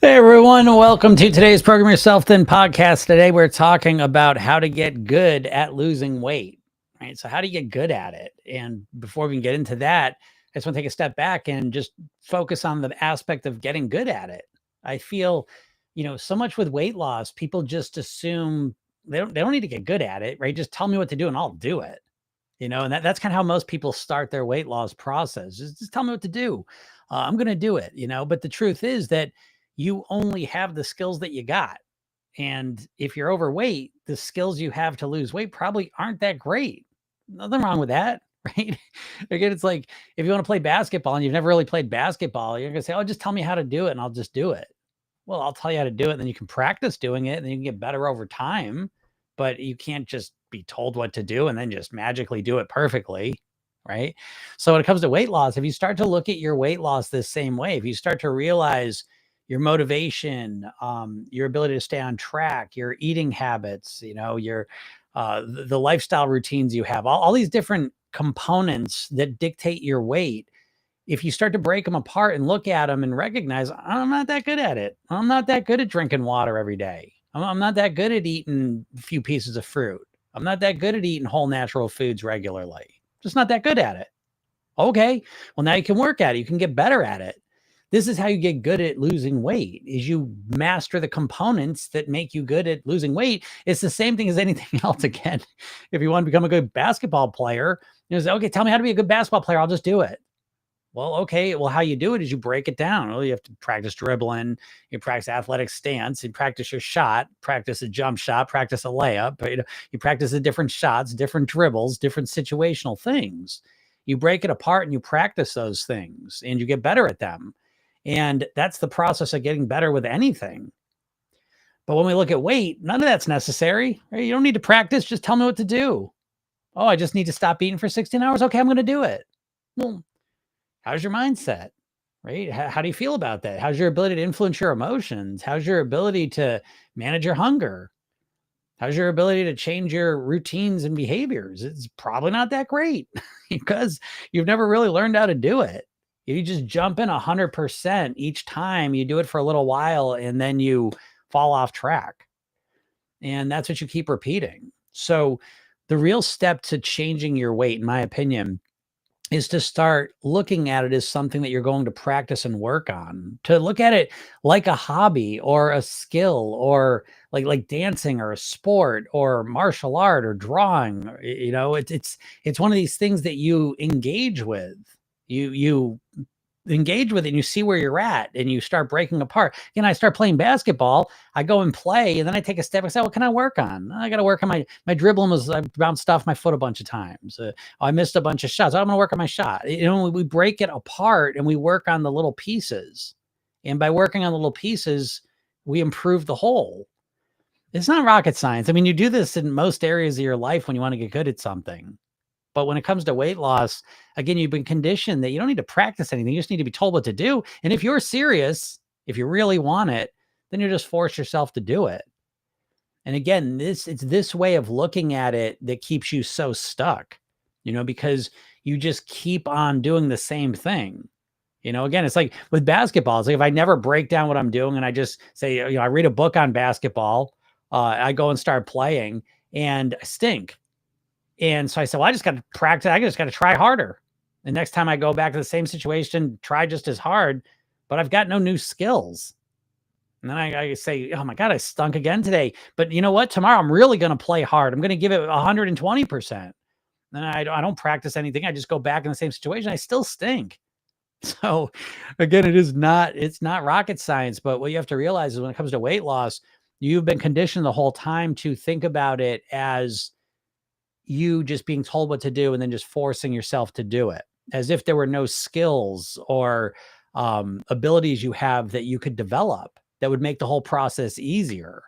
Hey everyone, welcome to today's Program Yourself Thin podcast. Today we're talking about how to get good at losing weight, right? So how do you get good at it? And before we can get into that, I just want to take a step back and just focus on the aspect of getting good at it. I feel, so much with weight loss, people just assume they don't need to get good at it, right? Just tell me what to do and I'll do it. And that's kind of how most people start their weight loss process. Just tell me what to do. I'm going to do it, but the truth is that you only have the skills that you got. And if you're overweight, the skills you have to lose weight probably aren't that great. Nothing wrong with that, right? Again, it's like if you want to play basketball and you've never really played basketball, you're going to say, oh, just tell me how to do it and I'll just do it. Well, I'll tell you how to do it. And then you can practice doing it and then you can get better over time. But you can't just be told what to do and then just magically do it perfectly. Right. So when it comes to weight loss, if you start to look at your weight loss this same way, if you start to realize your motivation, your ability to stay on track, your eating habits, your the lifestyle routines you have, all these different components that dictate your weight. If you start to break them apart and look at them and recognize, I'm not that good at it. I'm not that good at drinking water every day. I'm not that good at eating a few pieces of fruit. I'm not that good at eating whole natural foods regularly. Just not that good at it. Okay. Well, now you can work at it. You can get better at it. This is how you get good at losing weight is you master the components that make you good at losing weight. It's the same thing as anything else. Again, if you want to become a good basketball player, say, okay, tell me how to be a good basketball player. I'll just do it. Well, okay. Well, how you do it is you break it down. Well, you have to practice dribbling, you practice athletic stance, you practice your shot, practice a jump shot, practice a layup. You practice the different shots, different dribbles, different situational things. You break it apart and you practice those things and you get better at them. And that's the process of getting better with anything. But when we look at weight, none of that's necessary. Right? You don't need to practice. Just tell me what to do. Oh, I just need to stop eating for 16 hours. Okay, I'm going to do it. Well, how's your mindset, right? How do you feel about that? How's your ability to influence your emotions? How's your ability to manage your hunger? How's your ability to change your routines and behaviors? It's probably not that great because you've never really learned how to do it. You just jump in 100% each time. You do it for a little while and then you fall off track. And that's what you keep repeating. So the real step to changing your weight, in my opinion, is to start looking at it as something that you're going to practice and work on, to look at it like a hobby or a skill or like dancing or a sport or martial art or drawing. It's one of these things that you engage with. You engage with it and you see where you're at and you start breaking apart. I start playing basketball. I go and play and then I take a step. I say, what can I work on? I got to work on my dribbling. I bounced off my foot a bunch of times. I missed a bunch of shots. I'm going to work on my shot. We break it apart and we work on the little pieces. And by working on the little pieces, we improve the whole. It's not rocket science. I mean, you do this in most areas of your life when you want to get good at something. But when it comes to weight loss, again, you've been conditioned that you don't need to practice anything. You just need to be told what to do. And if you're serious, if you really want it, then you just force yourself to do it. And again, it's this way of looking at it that keeps you so stuck, because you just keep on doing the same thing. Again, it's like with basketball. It's like if I never break down what I'm doing and I just say, I read a book on basketball, I go and start playing and I stink. And so I said, well, I just got to practice. I just got to try harder. The next time I go back to the same situation, try just as hard, but I've got no new skills. And then I say, oh my God, I stunk again today. But you know what? Tomorrow I'm really going to play hard. I'm going to give it 120%. Then I don't practice anything. I just go back in the same situation. I still stink. So again, it's not rocket science, but what you have to realize is when it comes to weight loss, you've been conditioned the whole time to think about it as you just being told what to do and then just forcing yourself to do it as if there were no skills or abilities you have that you could develop that would make the whole process easier.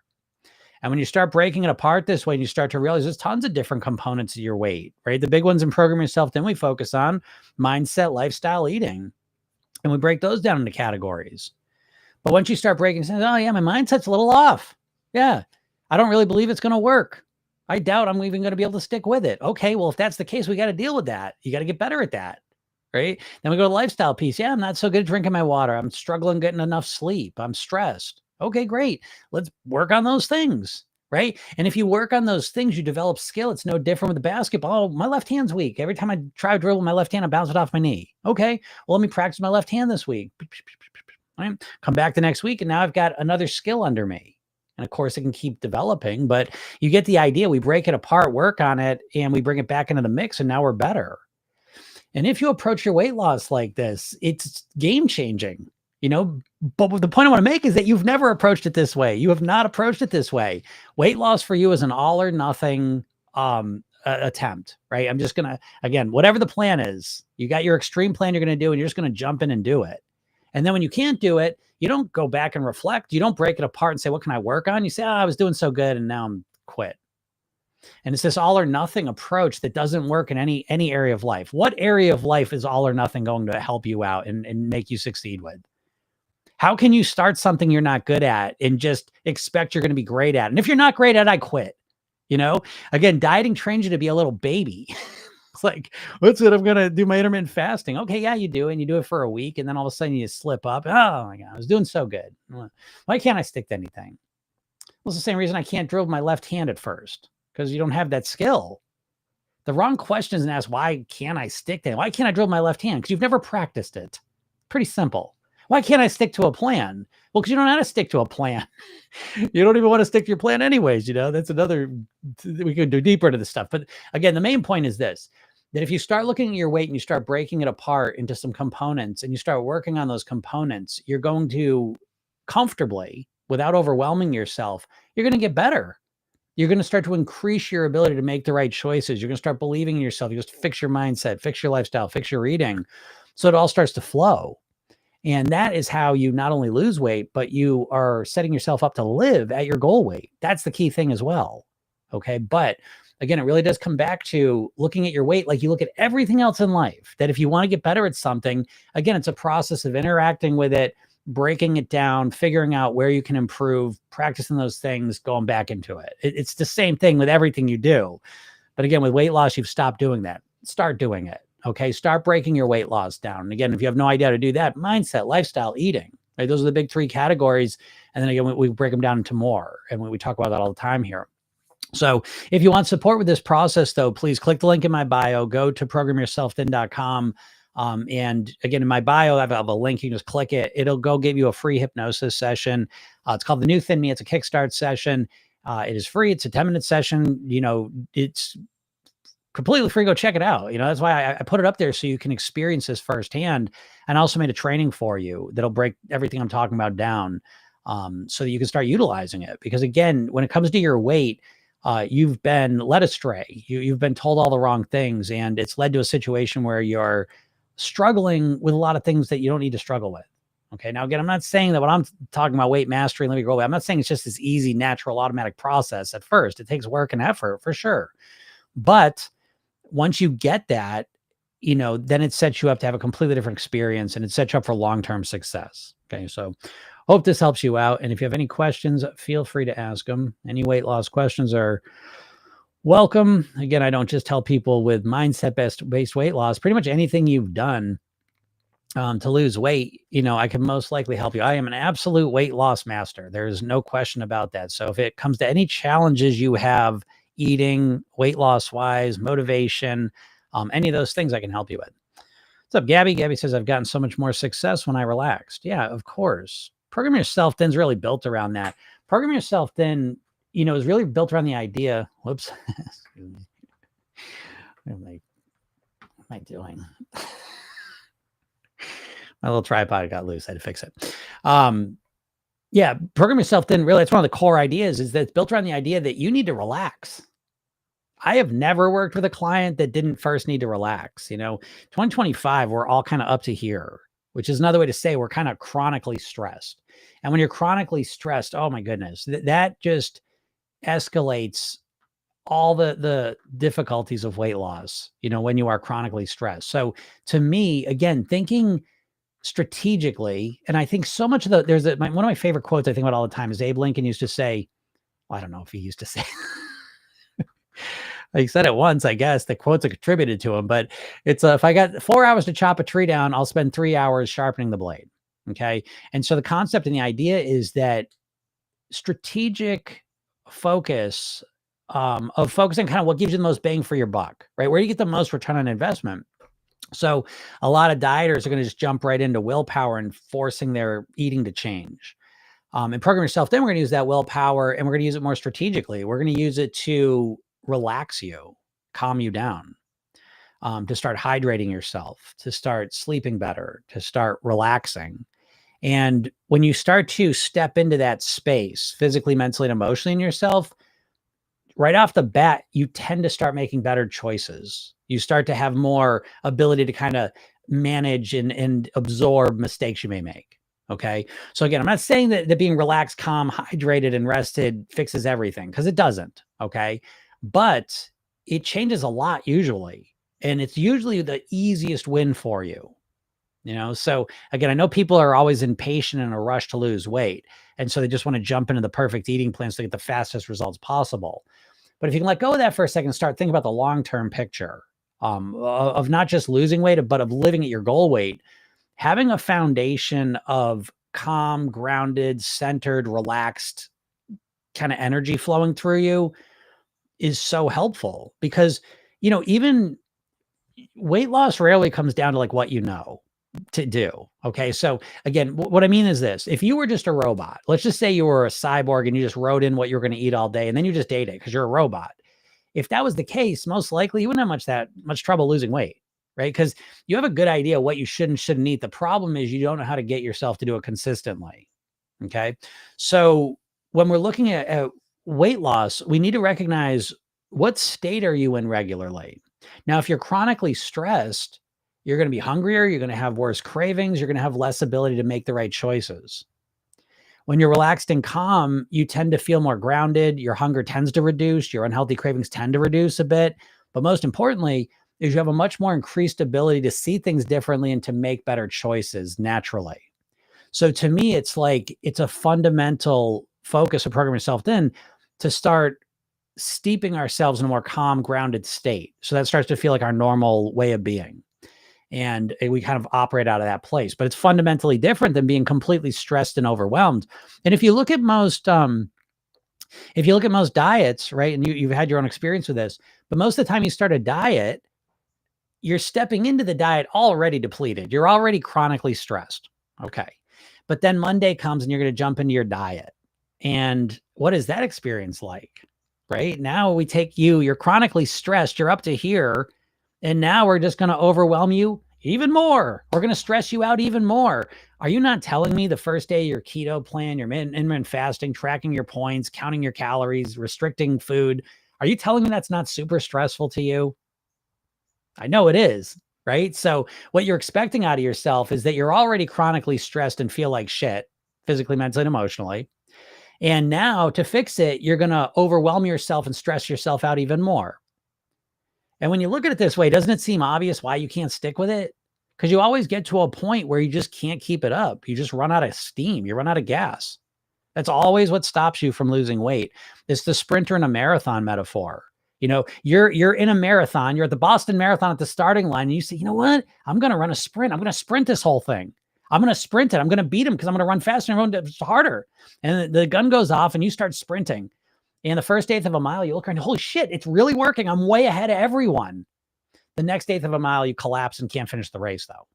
And when you start breaking it apart this way and you start to realize there's tons of different components of your weight, right? The big ones in Program Yourself, then we focus on mindset, lifestyle, eating, and we break those down into categories. But once you start breaking, saying, oh yeah, my mindset's a little off. Yeah, I don't really believe it's going to work. I doubt I'm even going to be able to stick with it. Okay, well, if that's the case, we got to deal with that. You got to get better at that. right? Then we go to the lifestyle piece. Yeah, I'm not so good at drinking my water. I'm struggling getting enough sleep. I'm stressed. Okay, great. Let's work on those things, right? And if you work on those things, you develop skill. It's no different with the basketball. Oh, my left hand's weak. Every time I try to dribble with my left hand, I bounce it off my knee. Okay, well, let me practice my left hand this week. Right? Come back the next week, and now I've got another skill under me. And of course, it can keep developing, but you get the idea. We break it apart, work on it, and we bring it back into the mix, and now we're better. And if you approach your weight loss like this, it's game changing, but the point I want to make is that you've never approached it this way. You have not approached it this way. Weight loss for you is an all or nothing attempt, right? I'm just going to, again, whatever the plan is, you got your extreme plan you're going to do, and you're just going to jump in and do it. And then when you can't do it, you don't go back and reflect. You don't break it apart and say, what can I work on? You say, I was doing so good and now I'm quit. And it's this all or nothing approach that doesn't work in any area of life. What area of life is all or nothing going to help you out and make you succeed with? How can you start something you're not good at and just expect you're going to be great at? And if you're not great at it, I quit. Again, dieting trains you to be a little baby. It's like, what's it? I'm going to do my intermittent fasting. Okay, yeah, you do. And you do it for a week. And then all of a sudden you slip up. Oh my God, I was doing so good. Why can't I stick to anything? Well, it's the same reason I can't drill with my left hand at first, because you don't have that skill. The wrong question is to ask, why can't I stick to it? Why can't I drill with my left hand? Because you've never practiced it. Pretty simple. Why can't I stick to a plan? Well, because you don't know how to stick to a plan. You don't even want to stick to your plan anyways. That's another, we could do deeper into this stuff. But again, the main point is this, that if you start looking at your weight and you start breaking it apart into some components and you start working on those components, you're going to comfortably, without overwhelming yourself, you're going to get better. You're going to start to increase your ability to make the right choices. You're going to start believing in yourself. You just fix your mindset, fix your lifestyle, fix your eating. So it all starts to flow. And that is how you not only lose weight, but you are setting yourself up to live at your goal weight. That's the key thing as well. Okay. But again, it really does come back to looking at your weight like you look at everything else in life, that if you want to get better at something, again, it's a process of interacting with it, breaking it down, figuring out where you can improve, practicing those things, going back into it. It's the same thing with everything you do. But again, with weight loss, you've stopped doing that. Start doing it. Okay. Start breaking your weight loss down. And again, if you have no idea how to do that, mindset, lifestyle, eating, right? Those are the big three categories. And then again, we break them down into more. And we talk about that all the time here. So if you want support with this process, though, please click the link in my bio, go to programyourselfthin.com. And again, in my bio, I have a link. You can just click it. It'll go give you a free hypnosis session. It's called the New Thin Me. It's a Kickstart session. It is free. It's a 10-minute session. It's completely free. Go check it out. That's why I put it up there so you can experience this firsthand. And I also made a training for you that'll break everything I'm talking about down, so that you can start utilizing it. Because again, when it comes to your weight, you've been led astray. You've been told all the wrong things, and it's led to a situation where you're struggling with a lot of things that you don't need to struggle with. Okay. Now, again, I'm not saying that when I'm talking about weight mastery, let me go away. I'm not saying it's just this easy, natural, automatic process at first. It takes work and effort for sure. But once you get that, then it sets you up to have a completely different experience, and it sets you up for long-term success. Okay. So hope this helps you out. And if you have any questions, feel free to ask them. Any weight loss questions are welcome. Again, I don't just tell people with mindset-based weight loss. Pretty much anything you've done to lose weight, I can most likely help you. I am an absolute weight loss master. There's no question about that. So if it comes to any challenges you have eating, weight loss wise, motivation, any of those things, I can help you with. What's up, Gabby? Gabby says, I've gotten so much more success when I relaxed. Yeah, of course. Program Yourself Thin is really built around that. Program Yourself Thin, is really built around the idea. Whoops. Excuse me. What am I doing? My little tripod got loose. I had to fix it. Yeah, Program Yourself Thin, really, it's one of the core ideas, is that it's built around the idea that you need to relax. I have never worked with a client that didn't first need to relax. 2025, we're all kind of up to here, which is another way to say we're kind of chronically stressed. And when you're chronically stressed, oh my goodness, that just escalates all the difficulties of weight loss, when you are chronically stressed. So to me, again, thinking strategically, and I think so much of one of my favorite quotes I think about all the time is Abe Lincoln used to say, well, I don't know if he used to say, He said it once, I guess. The quotes are contributed to him, but it's if I got 4 hours to chop a tree down, I'll spend 3 hours sharpening the blade. Okay. And so the concept and the idea is that strategic focus of focusing kind of what gives you the most bang for your buck, right? Where do you get the most return on investment? So a lot of dieters are going to just jump right into willpower and forcing their eating to change. And Program Yourself, then we're going to use that willpower and we're going to use it more strategically. We're going to use it to relax you, calm you down, to start hydrating yourself, to start sleeping better, to start relaxing. And when you start to step into that space, physically, mentally, and emotionally in yourself, right off the bat, you tend to start making better choices. You start to have more ability to kind of manage and absorb mistakes you may make. Okay. So again, I'm not saying that being relaxed, calm, hydrated, and rested fixes everything, because it doesn't. Okay. But it changes a lot usually. And it's usually the easiest win for you. So again, I know people are always impatient and in a rush to lose weight. And so they just want to jump into the perfect eating plans to get the fastest results possible. But if you can let go of that for a second, start thinking about the long-term picture of not just losing weight, but of living at your goal weight, having a foundation of calm, grounded, centered, relaxed kind of energy flowing through you is so helpful, because, even weight loss rarely comes down to like what you know to do. Okay. So again, what I mean is this: if you were just a robot, let's just say you were a cyborg and you just wrote in what you're going to eat all day and then you just ate it because you're a robot. If that was the case, most likely you wouldn't have much trouble losing weight, right? Because you have a good idea what you should and shouldn't eat. The problem is you don't know how to get yourself to do it consistently. Okay. So when we're looking at weight loss, we need to recognize, what state are you in regularly? Now, if you're chronically stressed, you're going to be hungrier, you're going to have worse cravings, you're going to have less ability to make the right choices. When you're relaxed and calm, you tend to feel more grounded, your hunger tends to reduce, your unhealthy cravings tend to reduce a bit. But most importantly, is you have a much more increased ability to see things differently and to make better choices naturally. So to me, it's like, it's a fundamental focus of Program Yourself Then to start steeping ourselves in a more calm, grounded state. So that starts to feel like our normal way of being. And we kind of operate out of that place, but it's fundamentally different than being completely stressed and overwhelmed. And if you look at most diets, right, and you've had your own experience with this, but most of the time you start a diet, you're stepping into the diet already depleted. You're already chronically stressed. Okay. But then Monday comes and you're going to jump into your diet. And what is that experience like? Right now we take you're chronically stressed. You're up to here. And now we're just going to overwhelm you even more. We're going to stress you out even more. Are you not telling me the first day your keto plan, your intermittent fasting, tracking your points, counting your calories, restricting food, are you telling me that's not super stressful to you? I know it is, right? So what you're expecting out of yourself is that you're already chronically stressed and feel like shit, physically, mentally, and emotionally. And now to fix it, you're going to overwhelm yourself and stress yourself out even more. And when you look at it this way, doesn't it seem obvious why you can't stick with it? Because you always get to a point where you just can't keep it up. You just run out of steam. You run out of gas. That's always what stops you from losing weight. It's the sprinter in a marathon metaphor. You're in a marathon. You're at the Boston Marathon at the starting line. And you say, you know what? I'm going to run a sprint. I'm going to sprint this whole thing. I'm going to sprint it. I'm going to beat him because I'm going to run faster and run harder. And the gun goes off and you start sprinting. And the first eighth of a mile, you look around, holy shit, it's really working. I'm way ahead of everyone. The next eighth of a mile, you collapse and can't finish the race, though.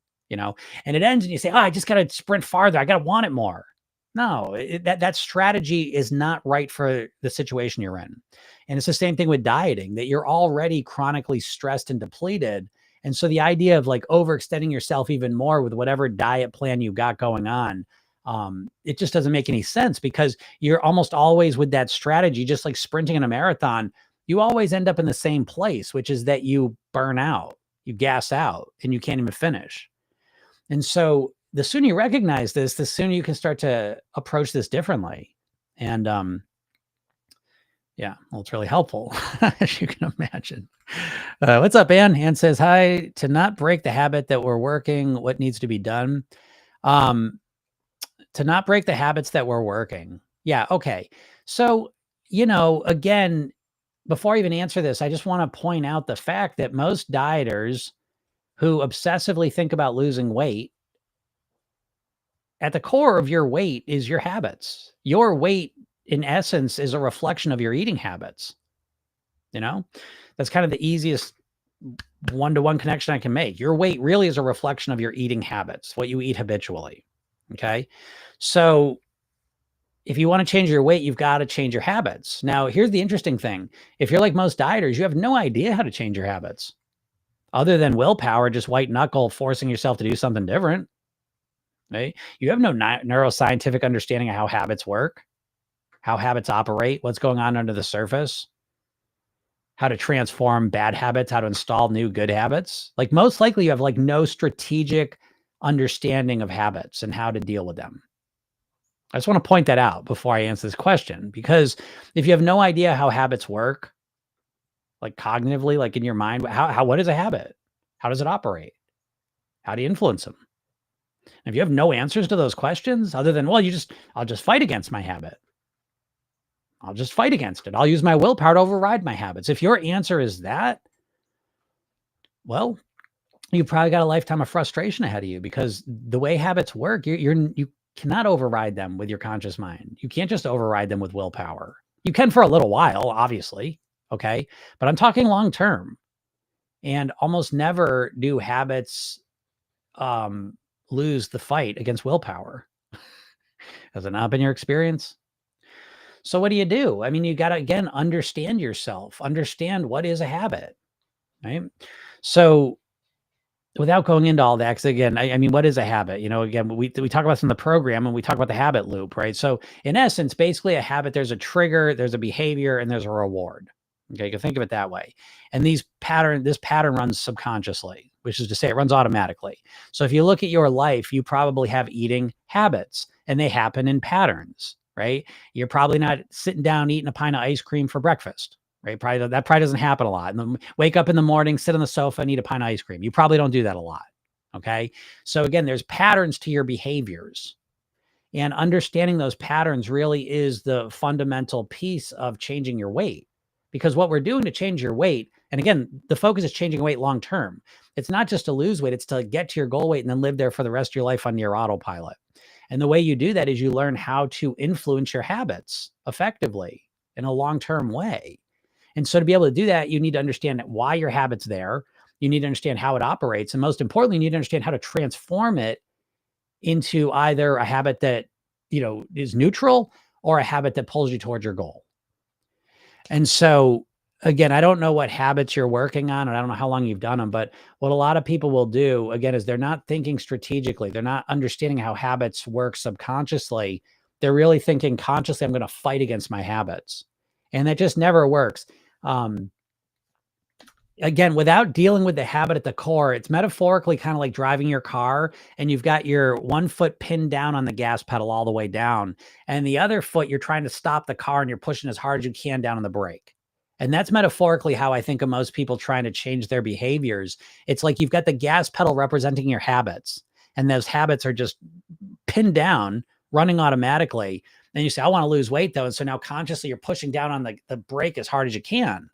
And it ends and you say, I just got to sprint farther. I got to want it more. No, that strategy is not right for the situation you're in. And it's the same thing with dieting, that you're already chronically stressed and depleted. And so the idea of like overextending yourself even more with whatever diet plan you got going on, it just doesn't make any sense, because you're almost always with that strategy, just like sprinting in a marathon, you always end up in the same place, which is that you burn out, you gas out, and you can't even finish. And so the sooner you recognize this, the sooner you can start to approach this differently. And yeah, well, it's really helpful, as you can imagine. What's up, Ann? Ann says, hi. To not break the habit that we're working, what needs to be done? To not break the habits that we're working. Yeah. Okay. So, again, before I even answer this, I just want to point out the fact that most dieters who obsessively think about losing weight, at the core of your weight is your habits. Your weight, in essence, is a reflection of your eating habits. You know, that's kind of the easiest one-to-one connection I can make. Your weight really is a reflection of your eating habits, what you eat habitually. Okay. So if you want to change your weight, you've got to change your habits. Now, here's the interesting thing. If you're like most dieters, you have no idea how to change your habits other than willpower, just white knuckle forcing yourself to do something different. Right? You have no neuroscientific understanding of how habits work, how habits operate, what's going on under the surface, how to transform bad habits, how to install new good habits. Like most likely you have like no strategic understanding of habits and how to deal with them. I just want to point that out before I answer this question, because if you have no idea how habits work, like cognitively, like in your mind, what is a habit? How does it operate? How do you influence them? And if you have no answers to those questions other than, well, I'll just fight against my habit. I'll just fight against it. I'll use my willpower to override my habits. If your answer is that, well, you probably got a lifetime of frustration ahead of you, because the way habits work, you cannot override them with your conscious mind. You can't just override them with willpower. You can for a little while, obviously. Okay. But I'm talking long term. And almost never do habits lose the fight against willpower. Has it not been your experience? So what do? I mean, you got to, again, understand yourself, understand what is a habit, right? So without going into all that, because again, I mean, what is a habit? You know, again, we talk about this in the program and we talk about the habit loop, right? So in essence, basically a habit, there's a trigger, there's a behavior, and there's a reward. Okay, you can think of it that way. And this pattern runs subconsciously, which is to say it runs automatically. So if you look at your life, you probably have eating habits and they happen in patterns, right? You're probably not sitting down eating a pint of ice cream for breakfast, right? That probably doesn't happen a lot. And then wake up in the morning, sit on the sofa and eat a pint of ice cream. You probably don't do that a lot. Okay. So again, there's patterns to your behaviors. And understanding those patterns really is the fundamental piece of changing your weight. Because what we're doing to change your weight, and again, the focus is changing weight long term. It's not just to lose weight, it's to get to your goal weight and then live there for the rest of your life on your autopilot. And the way you do that is you learn how to influence your habits effectively in a long-term way. And so to be able to do that, you need to understand why your habit's there. You need to understand how it operates. And most importantly, you need to understand how to transform it into either a habit that, is neutral or a habit that pulls you towards your goal. And so again, I don't know what habits you're working on, and I don't know how long you've done them, but what a lot of people will do, again, is they're not thinking strategically. They're not understanding how habits work subconsciously. They're really thinking consciously, I'm going to fight against my habits. And that just never works. Again, without dealing with the habit at the core, it's metaphorically kind of like driving your car and you've got your one foot pinned down on the gas pedal all the way down. And the other foot, you're trying to stop the car and you're pushing as hard as you can down on the brake. And that's metaphorically how I think of most people trying to change their behaviors. It's like you've got the gas pedal representing your habits, and those habits are just pinned down, running automatically. And you say, I want to lose weight though. And so now consciously you're pushing down on the brake as hard as you can.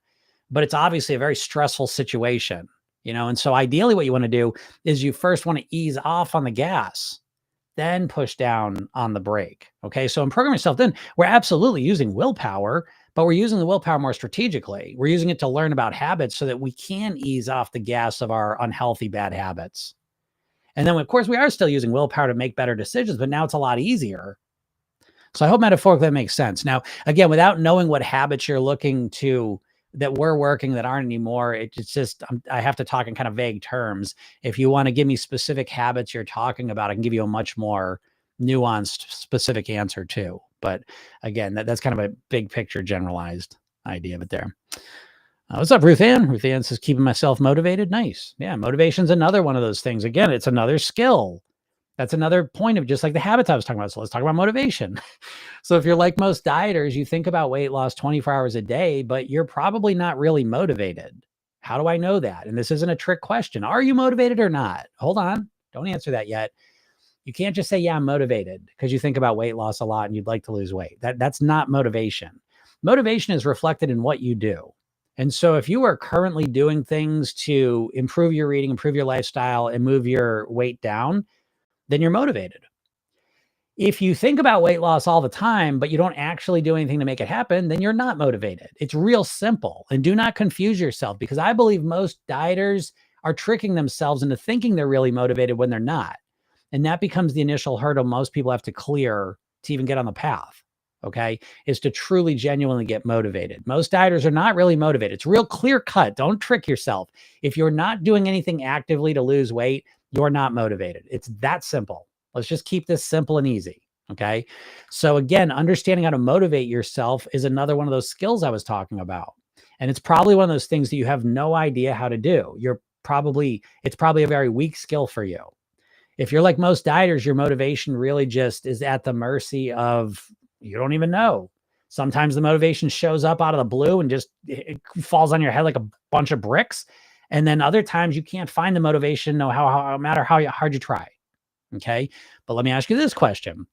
But it's obviously a very stressful situation, and so ideally what you want to do is you first want to ease off on the gas, then push down on the brake. Okay. So in Program Yourself Then, we're absolutely using willpower, but we're using the willpower more strategically. We're using it to learn about habits so that we can ease off the gas of our unhealthy bad habits. And then of course we are still using willpower to make better decisions, but now it's a lot easier. So I hope metaphorically that makes sense. Now, again, without knowing what habits you're looking to that we're working that aren't anymore, it's just, I have to talk in kind of vague terms. If you want to give me specific habits you're talking about, I can give you a much more nuanced, specific answer too. But again, that's kind of a big picture, generalized idea of it there. What's up, Ruth Ann? Ruth Ann says, keeping myself motivated. Nice. Yeah, motivation's another one of those things. Again, it's another skill. That's another point of just like the habits I was talking about. So let's talk about motivation. So if you're like most dieters, you think about weight loss 24 hours a day, but you're probably not really motivated. How do I know that? And this isn't a trick question. Are you motivated or not? Hold on. Don't answer that yet. You can't just say, yeah, I'm motivated because you think about weight loss a lot and you'd like to lose weight. That's not motivation. Motivation is reflected in what you do. And so if you are currently doing things to improve your reading, improve your lifestyle, and move your weight down, then you're motivated. If you think about weight loss all the time, but you don't actually do anything to make it happen, then you're not motivated. It's real simple. And do not confuse yourself, because I believe most dieters are tricking themselves into thinking they're really motivated when they're not. And that becomes the initial hurdle most people have to clear to even get on the path. Okay, is to truly genuinely get motivated. Most dieters are not really motivated. It's real clear cut. Don't trick yourself. If you're not doing anything actively to lose weight, you're not motivated. It's that simple. Let's just keep this simple and easy. Okay. So again, understanding how to motivate yourself is another one of those skills I was talking about. And it's probably one of those things that you have no idea how to do. It's probably a very weak skill for you. If you're like most dieters, your motivation really just is at the mercy of, you don't even know. Sometimes the motivation shows up out of the blue and just it falls on your head like a bunch of bricks. And then other times you can't find the motivation, no matter how hard you try. Okay. But let me ask you this question.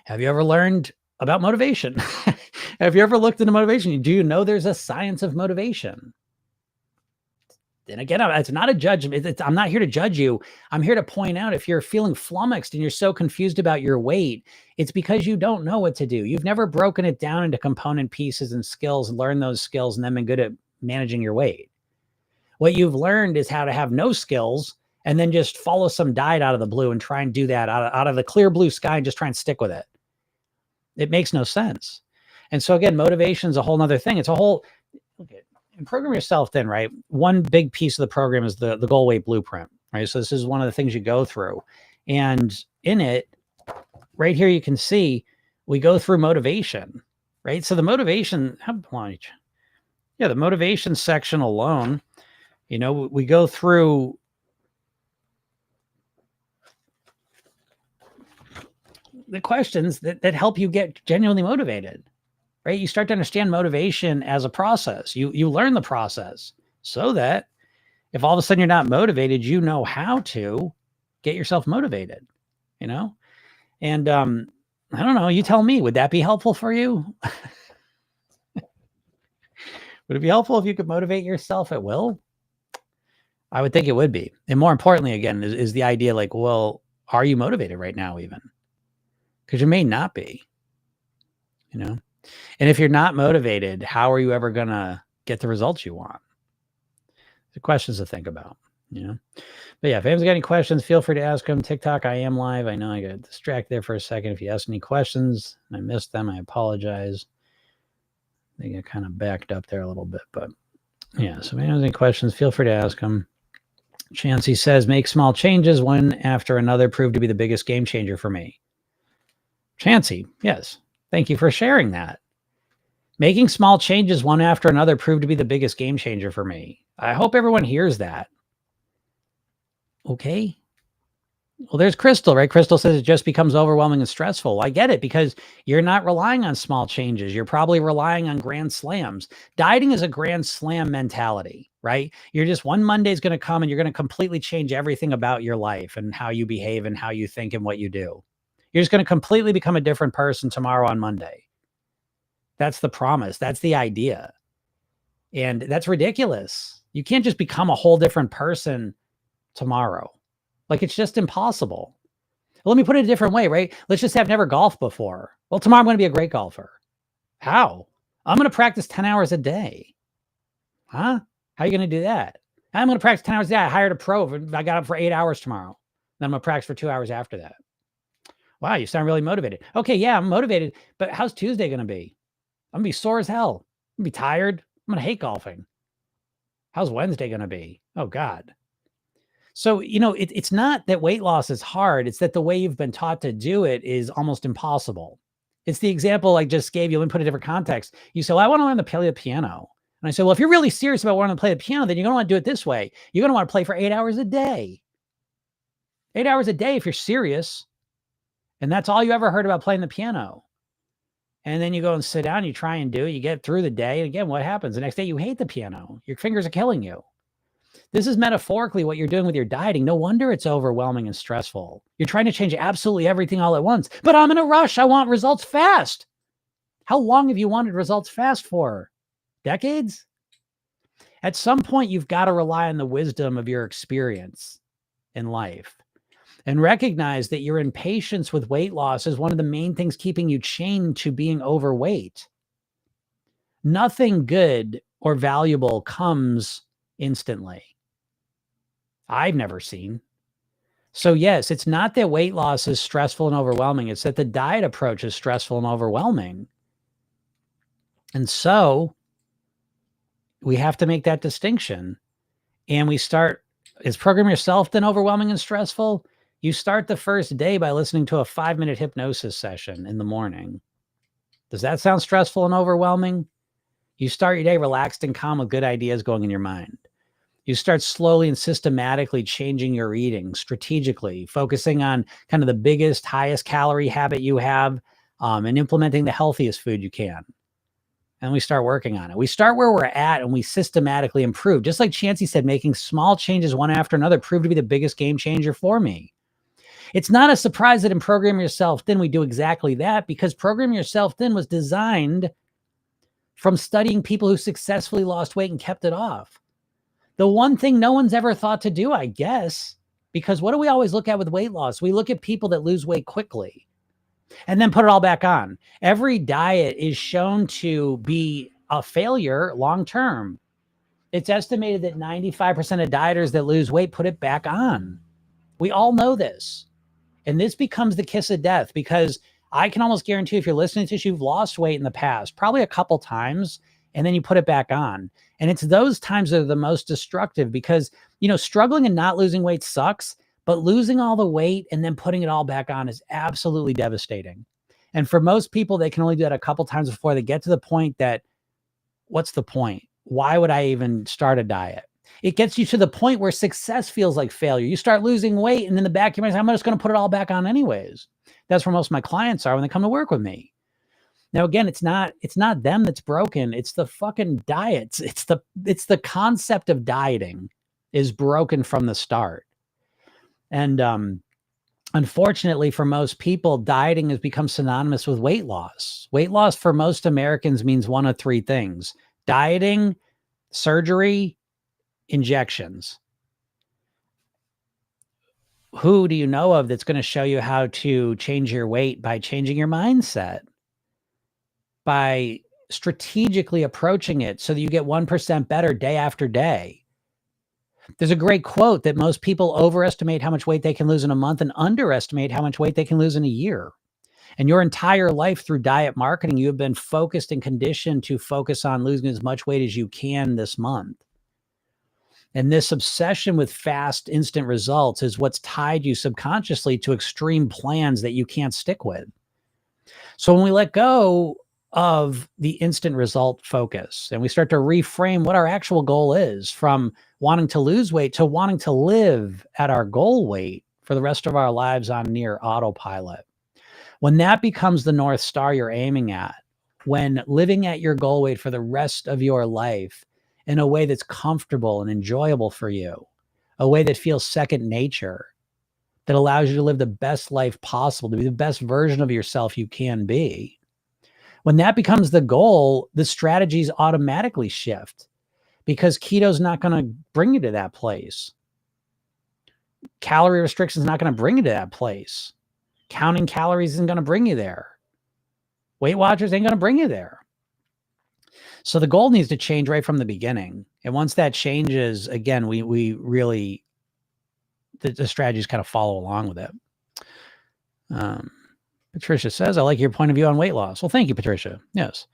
Have you ever learned about motivation? Have you ever looked into motivation? Do you know there's a science of motivation? And again, it's not a judgment. I'm not here to judge you. I'm here to point out, if you're feeling flummoxed and you're so confused about your weight, it's because you don't know what to do. You've never broken it down into component pieces and skills, and learned those skills, and then been good at managing your weight. What you've learned is how to have no skills and then just follow some diet out of the blue and try and do that out of the clear blue sky and just try and stick with it. It makes no sense. And so again, motivation is a whole nother thing. It's a whole, okay, and program yourself then, right? One big piece of the program is the goal weight blueprint, right? So this is one of the things you go through. And in it, right here, you can see we go through motivation, right? So the motivation, the motivation section alone, we go through the questions that help you get genuinely motivated, right? You start to understand motivation as a process. You learn the process so that if all of a sudden you're not motivated, you know how to get yourself motivated, And I don't know, you tell me, would that be helpful for you? Would it be helpful if you could motivate yourself at will? I would think it would be. And more importantly, again, is the idea like, well, are you motivated right now even? Because you may not be, And if you're not motivated, how are you ever going to get the results you want? The questions to think about, But yeah, if anyone's got any questions, feel free to ask them. TikTok, I am live. I know I got distracted there for a second. If you ask any questions and I missed them, I apologize. They get kind of backed up there a little bit, but yeah. So if anyone has any questions, feel free to ask them. Chancey says, make small changes one after another prove to be the biggest game changer for me. Chancey, yes. Thank you for sharing that. Making small changes one after another proved to be the biggest game changer for me. I hope everyone hears that. Okay. Well, there's Crystal, right? Crystal says it just becomes overwhelming and stressful. I get it, because you're not relying on small changes. You're probably relying on grand slams. Dieting is a grand slam mentality, right? You're just, one Monday is going to come and you're going to completely change everything about your life and how you behave and how you think and what you do. You're just going to completely become a different person tomorrow on Monday. That's the promise. That's the idea. And that's ridiculous. You can't just become a whole different person tomorrow. Like, it's just impossible. Let me put it a different way, right? Let's just have never golfed before. Well, tomorrow I'm going to be a great golfer. How? I'm going to practice 10 hours a day. Huh? How are you going to do that? I'm going to practice 10 hours a day. I hired a pro. I got up for 8 hours tomorrow. Then I'm going to practice for 2 hours after that. Wow, you sound really motivated. Okay, yeah, I'm motivated, but how's Tuesday going to be? I'm going to be sore as hell. I'm going to be tired. I'm going to hate golfing. How's Wednesday going to be? Oh, God. So, it's not that weight loss is hard. It's that the way you've been taught to do it is almost impossible. It's the example I just gave you. Let me put a different context. You say, well, I want to learn to play the piano. And I say, well, if you're really serious about wanting to play the piano, then you're going to want to do it this way. You're going to want to play for 8 hours a day. 8 hours a day if you're serious. And that's all you ever heard about playing the piano. And then you go and sit down, you try and do it, you get through the day. And again, what happens? The next day you hate the piano. Your fingers are killing you. This is metaphorically what you're doing with your dieting. No wonder it's overwhelming and stressful. You're trying to change absolutely everything all at once. But I'm in a rush. I want results fast. How long have you wanted results fast for? Decades? At some point, you've got to rely on the wisdom of your experience in life and recognize that your impatience with weight loss is one of the main things keeping you chained to being overweight. Nothing good or valuable comes instantly. I've never seen. So yes, it's not that weight loss is stressful and overwhelming. It's that the diet approach is stressful and overwhelming. And so we have to make that distinction. And we start, is Program Yourself then overwhelming and stressful? You start the first day by listening to a 5-minute hypnosis session in the morning. Does that sound stressful and overwhelming? You start your day relaxed and calm with good ideas going in your mind. You start slowly and systematically changing your eating strategically, focusing on kind of the biggest, highest calorie habit you have, and implementing the healthiest food you can. And we start working on it. We start where we're at and we systematically improve. Just like Chancey said, making small changes one after another proved to be the biggest game changer for me. It's not a surprise that in Program Yourself Thin, we do exactly that, because Program Yourself Thin was designed from studying people who successfully lost weight and kept it off. The one thing no one's ever thought to do, I guess, because what do we always look at with weight loss? We look at people that lose weight quickly and then put it all back on. Every diet is shown to be a failure long-term. It's estimated that 95% of dieters that lose weight put it back on. We all know this. And this becomes the kiss of death, because I can almost guarantee if you're listening to this, you've lost weight in the past, probably a couple times, and then you put it back on. And it's those times that are the most destructive, because, struggling and not losing weight sucks, but losing all the weight and then putting it all back on is absolutely devastating. And for most people, they can only do that a couple times before they get to the point that, what's the point? Why would I even start a diet? It gets you to the point where success feels like failure. You start losing weight, and in the back of your mind, I'm just going to put it all back on anyways. That's where most of my clients are when they come to work with me. Now, again, it's not them that's broken. It's the fucking diets. It's the concept of dieting is broken from the start. And unfortunately, for most people, dieting has become synonymous with weight loss. Weight loss for most Americans means one of three things: dieting, surgery, injections. Who do you know of that's going to show you how to change your weight by changing your mindset, by strategically approaching it so that you get 1% better day after day? There's a great quote that most people overestimate how much weight they can lose in a month and underestimate how much weight they can lose in a year. And your entire life through diet marketing, you have been focused and conditioned to focus on losing as much weight as you can this month. And this obsession with fast, instant results is what's tied you subconsciously to extreme plans that you can't stick with. So when we let go of the instant result focus and we start to reframe what our actual goal is, from wanting to lose weight to wanting to live at our goal weight for the rest of our lives on near autopilot, when that becomes the North Star you're aiming at, when living at your goal weight for the rest of your life in a way that's comfortable and enjoyable for you, a way that feels second nature, that allows you to live the best life possible, to be the best version of yourself you can be. When that becomes the goal, the strategies automatically shift, because keto's not going to bring you to that place. Calorie restriction is not going to bring you to that place. Counting calories isn't going to bring you there. Weight Watchers ain't going to bring you there. So the goal needs to change right from the beginning. And once that changes, again, we really, the strategies kind of follow along with it. Patricia says, I like your point of view on weight loss. Well, thank you, Patricia. Yes.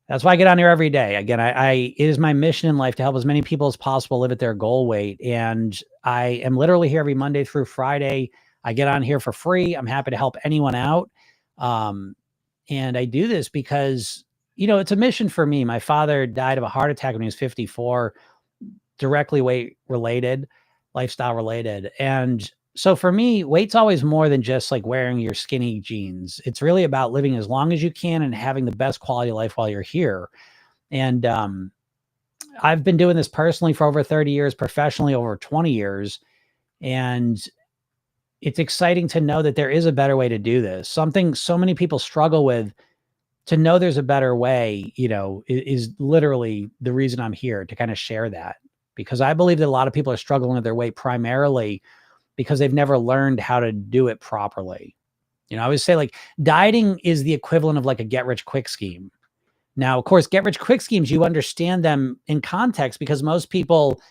That's why I get on here every day. Again, it is my mission in life to help as many people as possible live at their goal weight. And I am literally here every Monday through Friday. I get on here for free. I'm happy to help anyone out. And I do this because, it's a mission for me. My father died of a heart attack when he was 54, directly weight related, lifestyle related. And so for me, weight's always more than just like wearing your skinny jeans. It's really about living as long as you can and having the best quality of life while you're here. And I've been doing this personally for over 30 years, professionally over 20 years. And it's exciting to know that there is a better way to do this. Something so many people struggle with to know there's a better way, is literally the reason I'm here to kind of share that, because I believe that a lot of people are struggling with their weight primarily because they've never learned how to do it properly. I always say, like, dieting is the equivalent of like a get rich quick scheme. Now, of course, get rich quick schemes, you understand them in context because most people,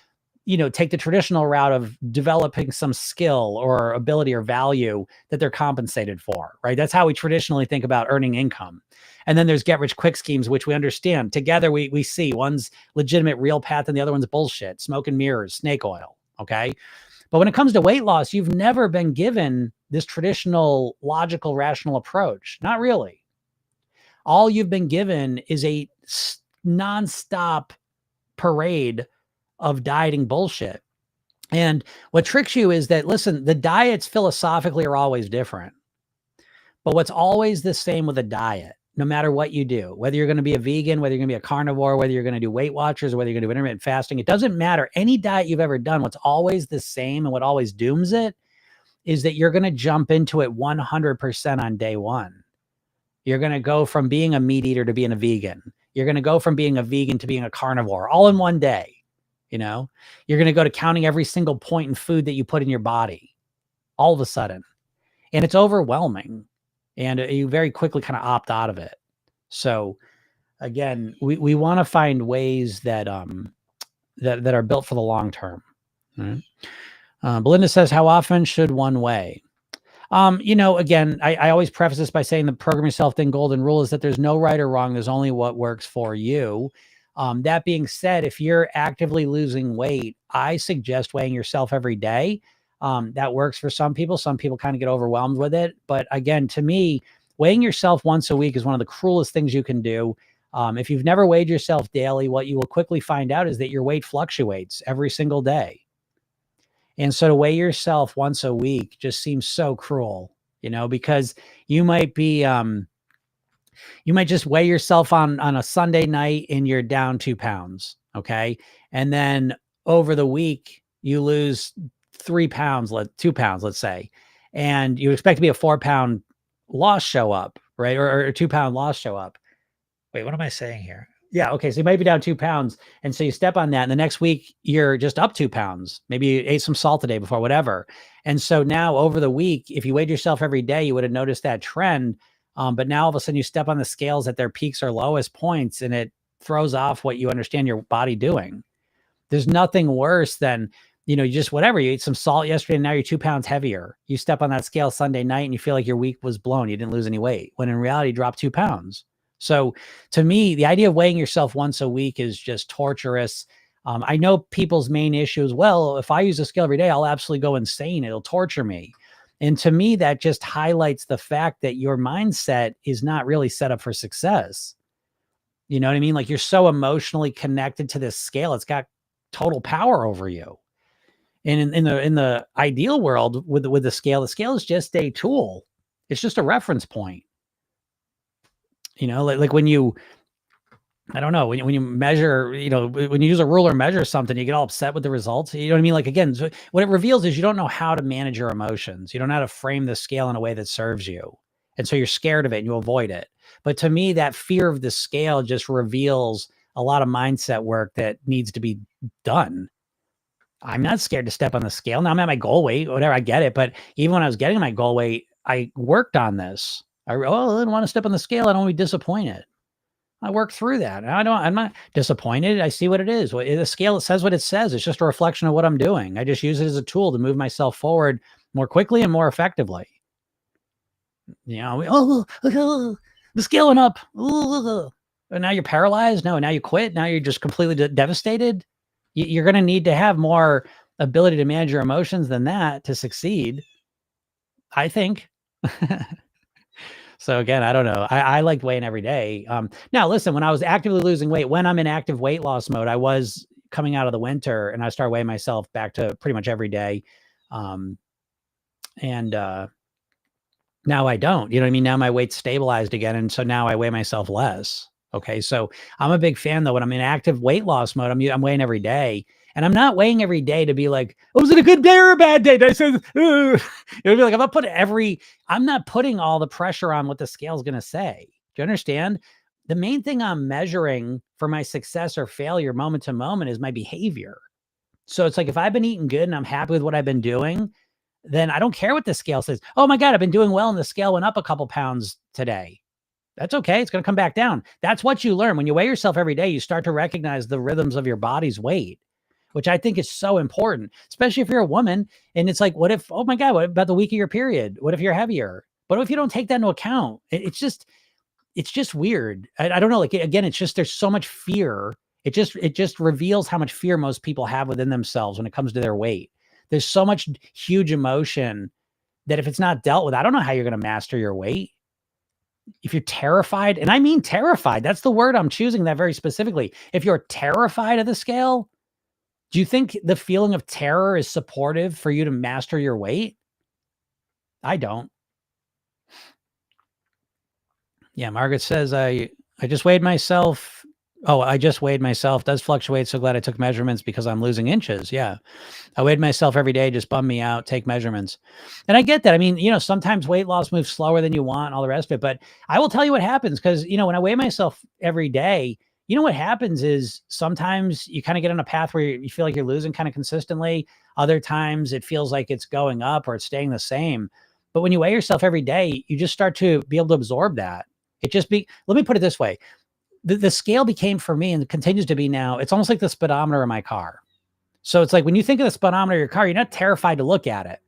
take the traditional route of developing some skill or ability or value that they're compensated for, right? That's how we traditionally think about earning income. And then there's get rich quick schemes, which we understand. Together, we see one's legitimate real path and the other one's bullshit, smoke and mirrors, snake oil, okay? But when it comes to weight loss, you've never been given this traditional, logical, rational approach. Not really. All you've been given is a nonstop parade of dieting bullshit. And what tricks you is that, listen, the diets philosophically are always different. But what's always the same with a diet, no matter what you do, whether you're going to be a vegan, whether you're going to be a carnivore, whether you're going to do Weight Watchers, or whether you're going to do intermittent fasting, it doesn't matter. Any diet you've ever done, what's always the same and what always dooms it is that you're going to jump into it 100% on day one. You're going to go from being a meat eater to being a vegan. You're going to go from being a vegan to being a carnivore all in one day. You're going to go to counting every single point in food that you put in your body all of a sudden. And it's overwhelming. And you very quickly kind of opt out of it. So again, we want to find ways that that are built for the long term. Right? Belinda says, how often should one weigh? Again, I always preface this by saying the Program Yourself Thin golden rule is that there's no right or wrong. There's only what works for you. That being said, if you're actively losing weight, I suggest weighing yourself every day. That works for some people. Some people kind of get overwhelmed with it. But again, to me, weighing yourself once a week is one of the cruelest things you can do. If you've never weighed yourself daily, what you will quickly find out is that your weight fluctuates every single day. And so to weigh yourself once a week just seems so cruel, because you might be, you might just weigh yourself on a Sunday night and you're down 2 pounds. Okay. And then over the week, you lose 2 pounds, let's say, and you expect to be a 4 pound loss show up, right? Or a 2 pound loss show up. Wait, what am I saying here? Yeah. Okay. So you might be down 2 pounds. And so you step on that. And the next week you're just up 2 pounds. Maybe you ate some salt the day before, whatever. And so now over the week, if you weighed yourself every day, you would have noticed that trend. But now all of a sudden you step on the scales at their peaks or lowest points, and it throws off what you understand your body doing. There's nothing worse than, you just whatever. You ate some salt yesterday and now you're 2 pounds heavier. You step on that scale Sunday night and you feel like your week was blown. You didn't lose any weight, when in reality you dropped 2 pounds. So to me, the idea of weighing yourself once a week is just torturous. I know people's main issue is, well, if I use a scale every day, I'll absolutely go insane. It'll torture me. And to me, that just highlights the fact that your mindset is not really set up for success. You know what I mean? Like, you're so emotionally connected to this scale. It's got total power over you. And in the ideal world with the scale is just a tool. It's just a reference point. Like when you, I don't know, when you measure, when you use a ruler and measure something, you get all upset with the results. You know what I mean? Like, again, so what it reveals is you don't know how to manage your emotions. You don't know how to frame the scale in a way that serves you. And so you're scared of it and you avoid it. But to me, that fear of the scale just reveals a lot of mindset work that needs to be done. I'm not scared to step on the scale. Now I'm at my goal weight, whatever, I get it. But even when I was getting my goal weight, I worked on this. I didn't want to step on the scale. I don't want to be disappointed. I worked through that. I'm not disappointed. I see what it is. The scale, it says what it says. It's just a reflection of what I'm doing. I just use it as a tool to move myself forward more quickly and more effectively. The scale went up. And now you're paralyzed. No, now you quit. Now you're just completely devastated. You're going to need to have more ability to manage your emotions than that to succeed, I think. So again, I don't know. I like weighing every day. Now listen, when I was actively losing weight, when I'm in active weight loss mode, I was coming out of the winter and I started weighing myself back to pretty much every day. Now I don't, you know what I mean? Now my weight's stabilized again. And so now I weigh myself less. Okay. So I'm a big fan though. When I'm in active weight loss mode, I'm weighing every day. And I'm not weighing every day to be like, oh, was it a good day or a bad day? Did I say, it'll be like, I'm not putting all the pressure on what the scale is going to say. Do you understand? the main thing I'm measuring for my success or failure moment to moment is my behavior. So it's like, if I've been eating good and I'm happy with what I've been doing, then I don't care what the scale says. Oh my God, I've been doing well and the scale went up a couple pounds today. That's okay. It's going to come back down. That's what you learn. When you weigh yourself every day, you start to recognize the rhythms of your body's weight, which I think is so important, especially if you're a woman. And it's like, what if, oh my God, what about the week of your period? What if you're heavier? What if you don't take that into account? It's just weird. I don't know. Like, again, it's just, there's so much fear. It just reveals how much fear most people have within themselves when it comes to their weight. There's so much huge emotion that if it's not dealt with, I don't know how you're going to master your weight. If you're terrified, and I mean terrified, that's the word I'm choosing that very specifically. If you're terrified of the scale, do you think the feeling of terror is supportive for you to master your weight? I don't. Yeah, Margaret says, I just weighed myself. Oh, I just weighed myself. Does fluctuate. So glad I took measurements because I'm losing inches. Yeah. I weighed myself every day, just bum me out, take measurements. And I get that. I mean, sometimes weight loss moves slower than you want and all the rest of it. But I will tell you what happens, because, when I weigh myself every day, what happens is sometimes you kind of get on a path where you feel like you're losing kind of consistently. Other times it feels like it's going up or it's staying the same. But when you weigh yourself every day, you just start to be able to absorb that. Let me put it this way. The scale became, for me, and continues to be now, it's almost like the speedometer in my car. So it's like, when you think of the speedometer of your car, you're not terrified to look at it.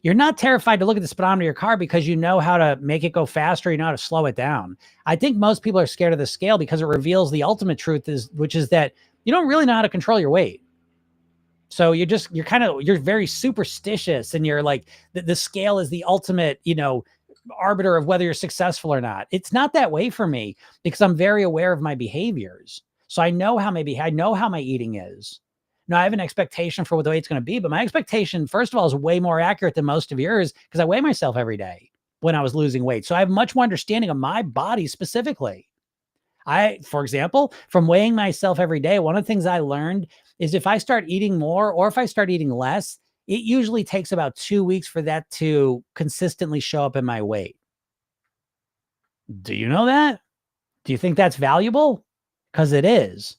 You're not terrified to look at the speedometer of your car because you know how to make it go faster. You know how to slow it down. I think most people are scared of the scale because it reveals the ultimate truth, which is that you don't really know how to control your weight. So you're very superstitious, and you're like, the scale is the ultimate, arbiter of whether you're successful or not. It's not that way for me, because I'm very aware of my behaviors. So I know how my eating is. Now, I have an expectation for what the weight's going to be, but my expectation, first of all, is way more accurate than most of yours, because I weigh myself every day when I was losing weight. So I have much more understanding of my body specifically. For example, from weighing myself every day, one of the things I learned is if I start eating more or if I start eating less, it usually takes about 2 weeks for that to consistently show up in my weight. Do you know that? Do you think that's valuable? Because it is.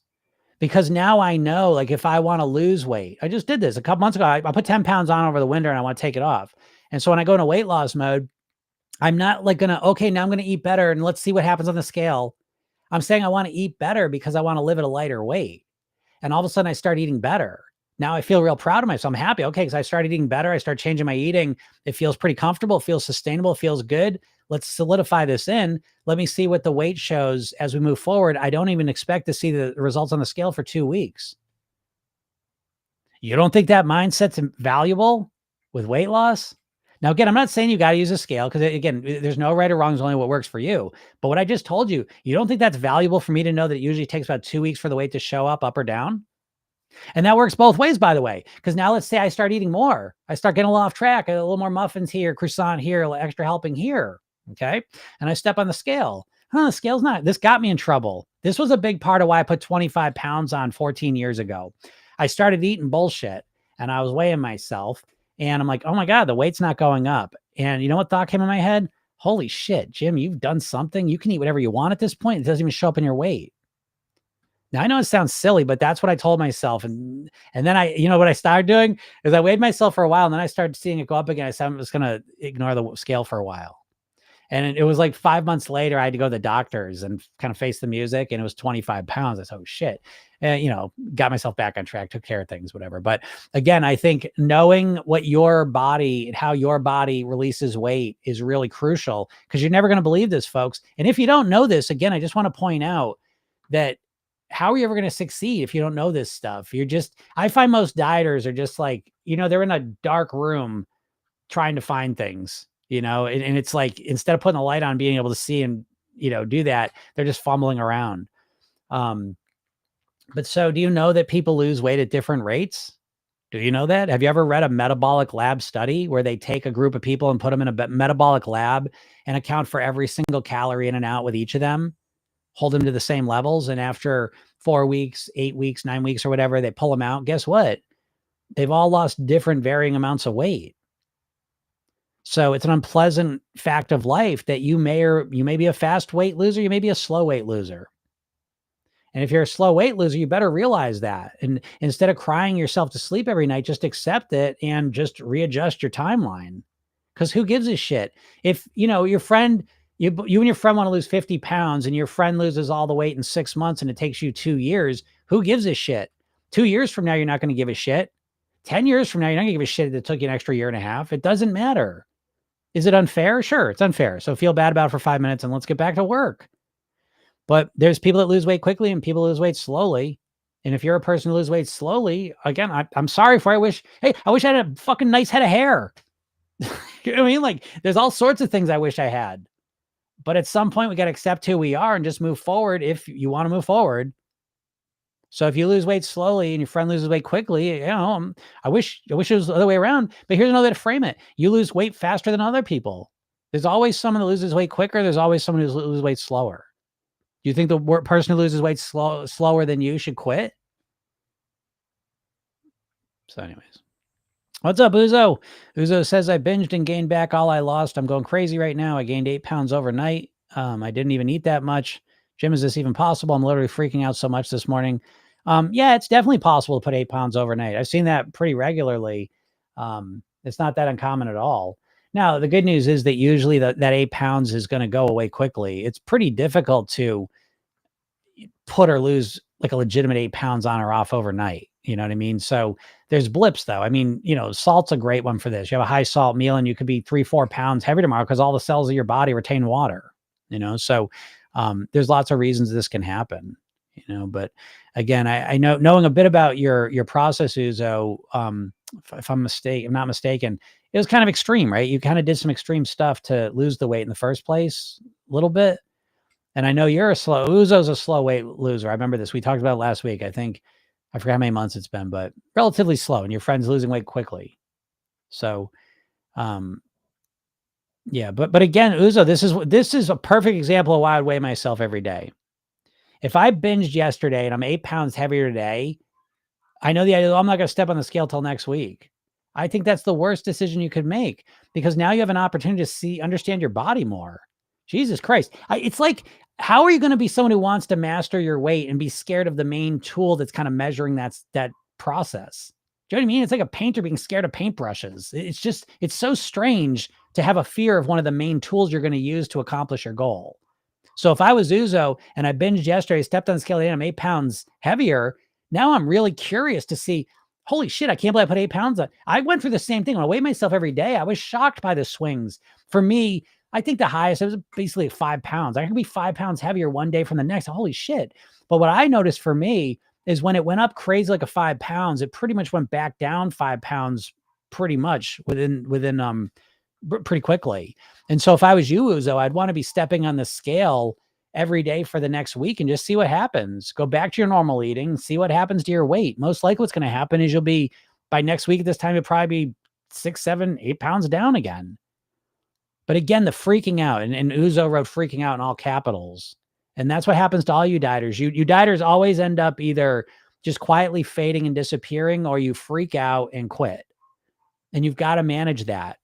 Because now I know, like, if I want to lose weight, I just did this a couple months ago. I put 10 pounds on over the winter and I want to take it off. And so when I go into weight loss mode, I'm not like okay, now I'm going to eat better and let's see what happens on the scale. I'm saying I want to eat better because I want to live at a lighter weight. And all of a sudden I start eating better. Now I feel real proud of myself. I'm happy. Okay, because I started eating better. I started changing my eating. It feels pretty comfortable. It feels sustainable. It feels good. Let's solidify this in. Let me see what the weight shows as we move forward. I don't even expect to see the results on the scale for 2 weeks. You don't think that mindset's valuable with weight loss? Now, again, I'm not saying you got to use a scale, because, again, there's no right or wrong. There's only what works for you. But what I just told you, you don't think that's valuable for me to know that it usually takes about 2 weeks for the weight to show up or down? And that works both ways, by the way, because now let's say I start eating more. I start getting a little off track, a little more muffins here, croissant here, a little extra helping here. Okay. And I step on the scale. The scale's this got me in trouble. This was a big part of why I put 25 pounds on 14 years ago. I started eating bullshit and I was weighing myself and I'm like, oh my God, the weight's not going up. And you know what thought came in my head? Holy shit, Jim, you've done something. You can eat whatever you want at this point. It doesn't even show up in your weight. Now, I know it sounds silly, but that's what I told myself. And then what I started doing is I weighed myself for a while and then I started seeing it go up again. I said, I'm just going to ignore the scale for a while. And it was like 5 months later, I had to go to the doctors and kind of face the music. And it was 25 pounds. I said, oh shit. And, got myself back on track, took care of things, whatever. But again, I think knowing what your body and how your body releases weight is really crucial, because you're never going to believe this, folks. And if you don't know this, again, I just want to point out that how are you ever going to succeed if you don't know this stuff? I find most dieters are just like, they're in a dark room trying to find things, and it's like, instead of putting the light on, being able to see and, do that, they're just fumbling around. But so do you know that people lose weight at different rates? Do you know that? Have you ever read a metabolic lab study where they take a group of people and put them in a metabolic lab and account for every single calorie in and out with each of them, hold them to the same levels? And after 4 weeks, 8 weeks, 9 weeks or whatever, they pull them out. Guess what? They've all lost different varying amounts of weight. So it's an unpleasant fact of life that you may be a fast weight loser, you may be a slow weight loser. And if you're a slow weight loser, you better realize that. And instead of crying yourself to sleep every night, just accept it and just readjust your timeline. Because who gives a shit? If your friend, you and your friend want to lose 50 pounds and your friend loses all the weight in 6 months and it takes you 2 years, who gives a shit? 2 years from now, you're not going to give a shit. 10 years from now, you're not going to give a shit that it took you an extra year and a half. It doesn't matter. Is it unfair? Sure, it's unfair. So feel bad about it for 5 minutes and let's get back to work. But there's people that lose weight quickly and people lose weight slowly. And if you're a person who loses weight slowly, again, I'm sorry for, I wish I had a fucking nice head of hair. You know what I mean? Like there's all sorts of things I wish I had. But at some point we got to accept who we are and just move forward if you want to move forward. So if you lose weight slowly and your friend loses weight quickly, I wish it was the other way around. But here's another way to frame it. You lose weight faster than other people. There's always someone that loses weight quicker. There's always someone who loses weight slower. Do you think the person who loses weight slower than you should quit? So anyways, what's up, Uzo? Uzo says, I binged and gained back all I lost. I'm going crazy right now. I gained 8 pounds overnight. I didn't even eat that much. Jim, is this even possible? I'm literally freaking out so much this morning. Yeah, it's definitely possible to put 8 pounds overnight. I've seen that pretty regularly. It's not that uncommon at all. Now, the good news is that usually that 8 pounds is going to go away quickly. It's pretty difficult to put or lose like a legitimate 8 pounds on or off overnight. You know what I mean? So there's blips though. I mean, salt's a great one for this. You have a high salt meal and you could be 3-4 pounds heavier tomorrow because all the cells of your body retain water, so there's lots of reasons this can happen, but again, I know knowing a bit about your process, Uzo, if I'm not mistaken, it was kind of extreme, right? You kind of did some extreme stuff to lose the weight in the first place a little bit. And I know Uzo's a slow weight loser. I remember this. We talked about it last week. I forgot how many months it's been, but relatively slow, and your friend's losing weight quickly. So, yeah, but again, Uzo, this is a perfect example of why I would weigh myself every day. If I binged yesterday and I'm 8 pounds heavier today, I know the idea, I'm not going to step on the scale till next week. I think that's the worst decision you could make because now you have an opportunity to understand your body more. Jesus Christ. It's like, how are you going to be someone who wants to master your weight and be scared of the main tool that's kind of measuring that process? Do you know what I mean? It's like a painter being scared of paintbrushes. It's so strange to have a fear of one of the main tools you're going to use to accomplish your goal. So if I was Uzo and I binged yesterday, stepped on the scale and I'm 8 pounds heavier, now I'm really curious to see, holy shit, I can't believe I put 8 pounds on. I went through the same thing. When I weighed myself every day, I was shocked by the swings. For me, I think the highest, it was basically 5 pounds. I could be 5 pounds heavier one day from the next. Holy shit. But what I noticed for me is when it went up crazy like a 5 pounds, it pretty much went back down 5 pounds pretty much within pretty quickly. And so if I was you, Uzo, I'd want to be stepping on the scale every day for the next week and just see what happens. Go back to your normal eating, see what happens to your weight. Most likely what's going to happen is you'll be, by next week at this time, you'll probably be 6, 7, 8 pounds down again. But again, the freaking out, and Uzo wrote freaking out in all capitals. And that's what happens to all you dieters. You dieters always end up either just quietly fading and disappearing, or you freak out and quit. And you've got to manage that,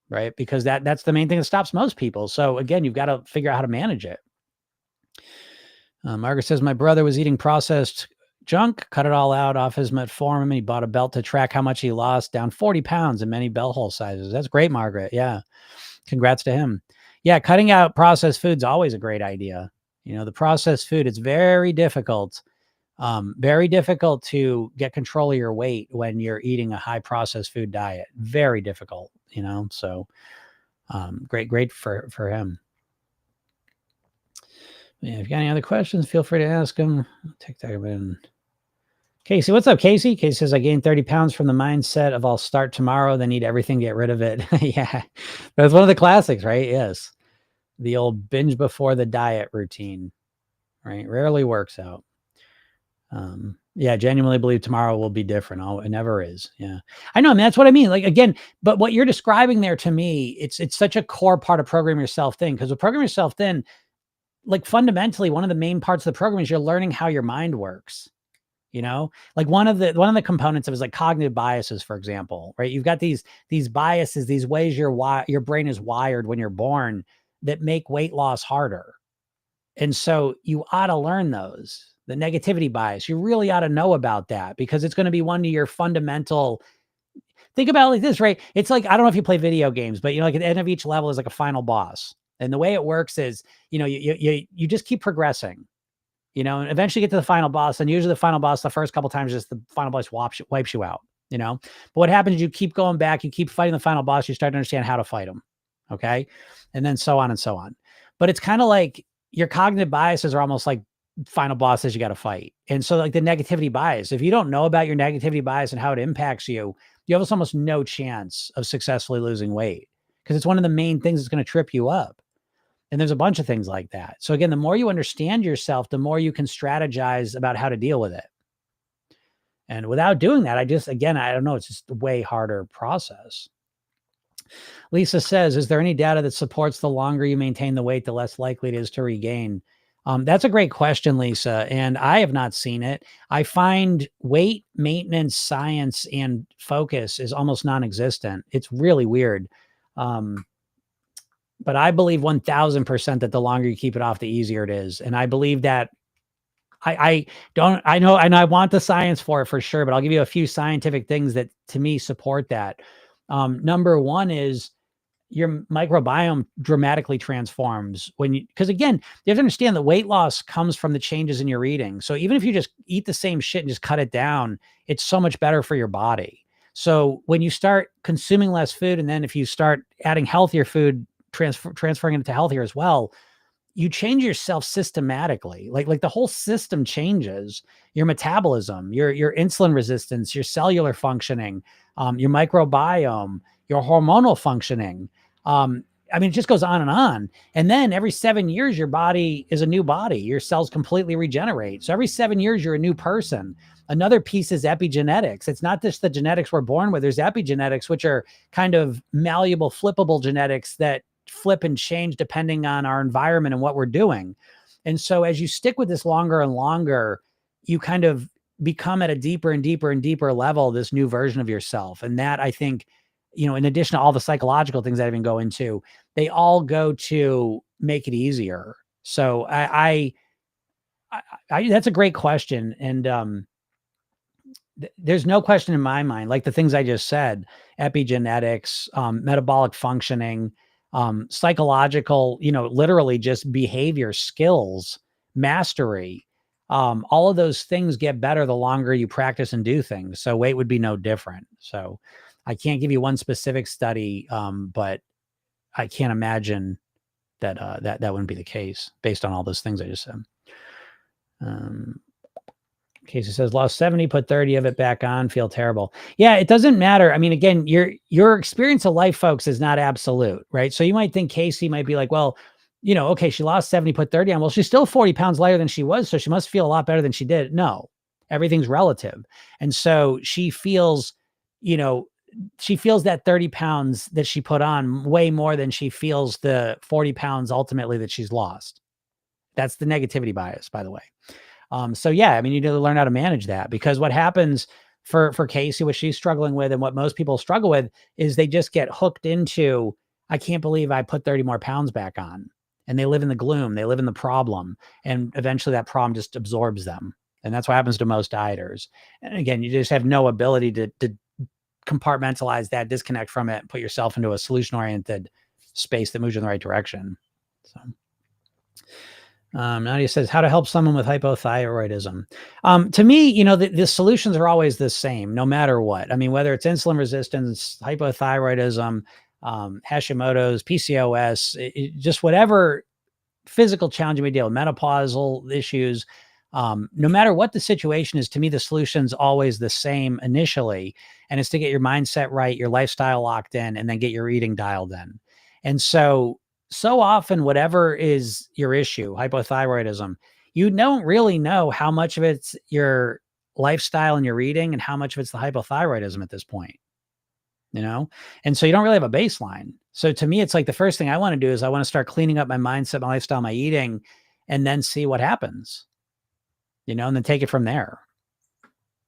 right? Because that's the main thing that stops most people. So again, you've got to figure out how to manage it. Margaret says, my brother was eating processed junk, cut it all out off his metformin, and he bought a belt to track how much he lost, down 40 pounds in many bell hole sizes. That's great, Margaret. Yeah. Congrats to him. Yeah. Cutting out processed food's always a great idea. The processed food, it's very difficult to get control of your weight when you're eating a high processed food diet. Very difficult, so great for him. Yeah, if you got any other questions, feel free to ask them. TikTok in. Casey, what's up, Casey? Casey says, I gained 30 pounds from the mindset of I'll start tomorrow, then eat everything, get rid of it. Yeah, that's one of the classics, right? Yes. The old binge before the diet routine, right? Rarely works out. Yeah, genuinely believe tomorrow will be different. It never is. Yeah, I know. I mean, that's what I mean. Like, again, but what you're describing there to me, it's such a core part of Program Yourself Thin, because with Program Yourself Thin, like fundamentally, one of the main parts of the program is you're learning how your mind works. Like one of the components of is like cognitive biases, for example, right? You've got these biases, these ways your brain is wired when you're born that make weight loss harder. And so you ought to learn those. The negativity bias, you really ought to know about that, because it's going to be one of your fundamental. Think about it like this, right? It's like, I don't know if you play video games, but like at the end of each level is like a final boss. And the way it works is, you just keep progressing, and eventually get to the final boss. And usually the final boss, the first couple times, just the final boss wipes you out, But what happens is you keep going back, you keep fighting the final boss, you start to understand how to fight him. Okay. And then so on and so on. But it's kind of like your cognitive biases are almost like final bosses you got to fight. And so like the negativity bias, if you don't know about your negativity bias and how it impacts you, you have almost no chance of successfully losing weight, because it's one of the main things that's going to trip you up. And there's a bunch of things like that. So again, the more you understand yourself, the more you can strategize about how to deal with it. And without doing that, I don't know, it's just a way harder process. Lisa says, is there any data that supports the longer you maintain the weight, the less likely it is to regain? That's a great question, Lisa. And I have not seen it. I find weight maintenance science and focus is almost non-existent. It's really weird. But I believe 1000% that the longer you keep it off, the easier it is. And I believe that I know, and I want the science for it for sure, but I'll give you a few scientific things that to me support that. Number one is your microbiome dramatically transforms because again, you have to understand that weight loss comes from the changes in your eating. So even if you just eat the same shit and just cut it down, it's so much better for your body. So when you start consuming less food, and then if you start adding healthier food, transferring it to healthier as well, you change yourself systematically. Like the whole system changes. Your metabolism, your insulin resistance, your cellular functioning, your microbiome, your hormonal functioning. It just goes on and on. And then every 7 years, your body is a new body. Your cells completely regenerate. So every 7 years, you're a new person. Another piece is epigenetics. It's not just the genetics we're born with. There's epigenetics, which are kind of malleable, flippable genetics that flip and change depending on our environment and what we're doing. And so as you stick with this longer and longer, you kind of become at a deeper and deeper and deeper level, this new version of yourself. And that, I think, in addition to all the psychological things that I even go into, they all go to make it easier. So I that's a great question. And there's no question in my mind, like the things I just said, epigenetics, metabolic functioning, psychological, literally just behavior skills, mastery. All of those things get better the longer you practice and do things. So weight would be no different. So I can't give you one specific study, but I can't imagine that that wouldn't be the case based on all those things I just said. Casey says, lost 70, put 30 of it back on, feel terrible. Yeah, it doesn't matter. I mean, again, your experience of life, folks, is not absolute, right? So you might think Casey might be like, well, okay, she lost 70, put 30 on. Well, she's still 40 pounds lighter than she was, so she must feel a lot better than she did. No, everything's relative. And so she feels, she feels that 30 pounds that she put on way more than she feels the 40 pounds ultimately that she's lost. That's the negativity bias, by the way. So yeah, you need to learn how to manage that, because what happens for Casey, what she's struggling with and what most people struggle with is they just get hooked into, I can't believe I put 30 more pounds back on, and they live in the gloom. They live in the problem. And eventually that problem just absorbs them. And that's what happens to most dieters. And again, you just have no ability to compartmentalize that, disconnect from it, and put yourself into a solution-oriented space that moves you in the right direction. So. Nadia says, how to help someone with hypothyroidism. To me, the solutions are always the same, no matter what. Whether it's insulin resistance, hypothyroidism, Hashimoto's, PCOS, just whatever physical challenge you may deal with, menopausal issues, no matter what the situation is, to me, the solution's always the same initially. And it's to get your mindset right, your lifestyle locked in, and then get your eating dialed in. And so often, whatever is your issue, hypothyroidism, you don't really know how much of it's your lifestyle and your eating and how much of it's the hypothyroidism at this point, And so you don't really have a baseline. So to me, it's like the first thing I want to do is I want to start cleaning up my mindset, my lifestyle, my eating, and then see what happens, and then take it from there.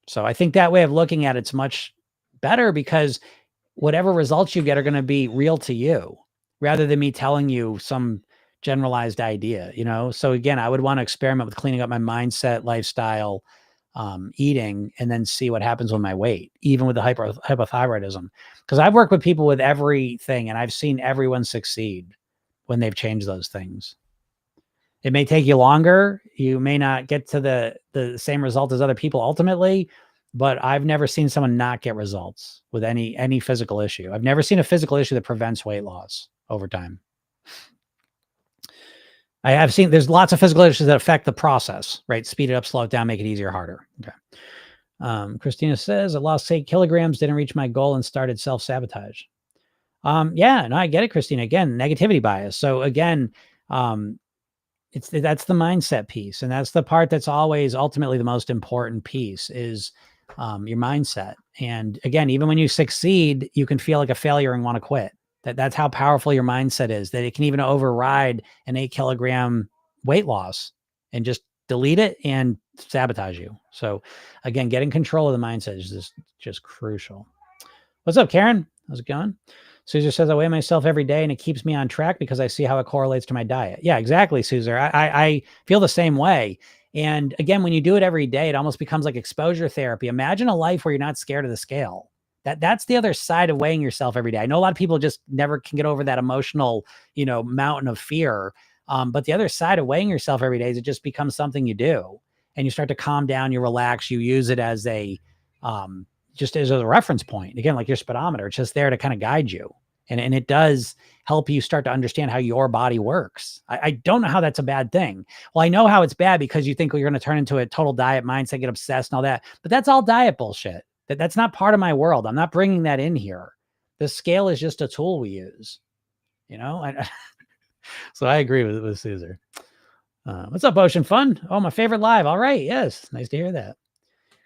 So I think that way of looking at it's much better because whatever results you get are going to be real to you rather than me telling you some generalized idea, So again, I would want to experiment with cleaning up my mindset, lifestyle, eating, and then see what happens with my weight, even with the hypothyroidism. Because I've worked with people with everything and I've seen everyone succeed when they've changed those things. It may take you longer. You may not get to the same result as other people ultimately, but I've never seen someone not get results with any physical issue. I've never seen a physical issue that prevents weight loss over time. I have seen there's lots of physical issues that affect the process, right? Speed it up, slow it down, make it easier, harder. Okay. Christina says, I lost 8 kilograms, didn't reach my goal, and started self-sabotage. Yeah, no, I get it, Christina. Again, negativity bias. So again, that's the mindset piece. And that's the part that's always ultimately the most important piece is your mindset. And again, even when you succeed, you can feel like a failure and want to quit. That's how powerful your mindset is, that it can even override an 8-kilogram weight loss and just delete it and sabotage you. So again, getting control of the mindset is just crucial. What's up, Karen? How's it going? Caesar says, I weigh myself every day and it keeps me on track because I see how it correlates to my diet. Yeah, exactly, Caesar. I feel the same way. And again, when you do it every day, it almost becomes like exposure therapy. Imagine a life where you're not scared of the scale. That's the other side of weighing yourself every day. I know a lot of people just never can get over that emotional, mountain of fear. But the other side of weighing yourself every day is it just becomes something you do. And you start to calm down, you relax, you use it as just as a reference point. Again, like your speedometer, it's just there to kind of guide you. And it does help you start to understand how your body works. I don't know how that's a bad thing. Well, I know how it's bad because you think you're going to turn into a total diet mindset, get obsessed and all that. But that's all diet bullshit. That's not part of my world. I'm not bringing that in here. The scale is just a tool we use, So I agree with Caesar. What's up, Ocean Fun? Oh, my favorite live. All right. Yes. Nice to hear that.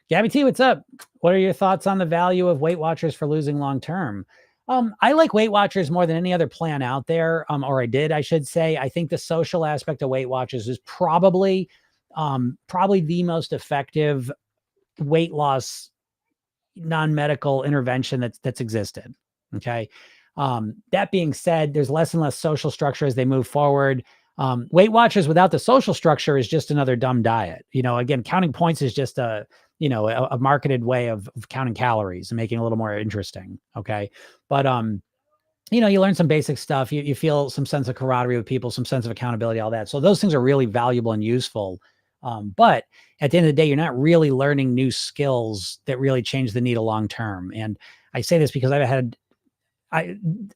Gabby T, what's up? What are your thoughts on the value of Weight Watchers for losing long term? I like Weight Watchers more than any other plan out there, I should say. I think the social aspect of Weight Watchers is probably the most effective weight loss non-medical intervention that's existed. Okay. That being said, there's less and less social structure as they move forward. Weight Watchers without the social structure is just another dumb diet. Again, counting points is just a marketed way of counting calories and making it a little more interesting. Okay. But, you learn some basic stuff. You feel some sense of camaraderie with people, some sense of accountability, all that. So those things are really valuable and useful. But at the end of the day, you're not really learning new skills that really change the needle long term. And I say this because I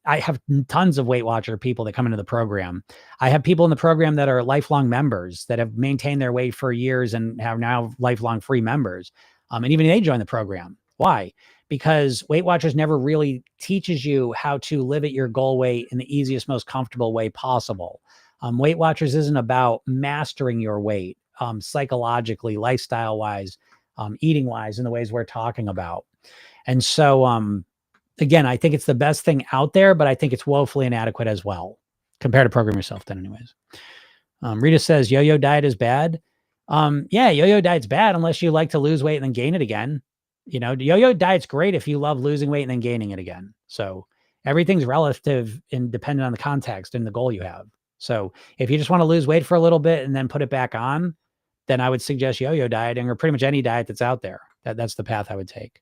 have tons of Weight Watcher people that come into the program. I have people in the program that are lifelong members that have maintained their weight for years and have now lifelong free members. And even they join the program. Why? Because Weight Watchers never really teaches you how to live at your goal weight in the easiest, most comfortable way possible. Weight Watchers isn't about mastering your weight psychologically, lifestyle wise, eating wise, in the ways we're talking about. And so, again, I think it's the best thing out there, but I think it's woefully inadequate as well compared to Program Yourself then anyways. Rita says, yo-yo diet is bad. Yeah, yo-yo diet's bad unless you like to lose weight and then gain it again. Yo-yo diet's great if you love losing weight and then gaining it again. So everything's relative and dependent on the context and the goal you have. So if you just want to lose weight for a little bit and then put it back on, then I would suggest yo-yo dieting or pretty much any diet that's out there. That's the path I would take.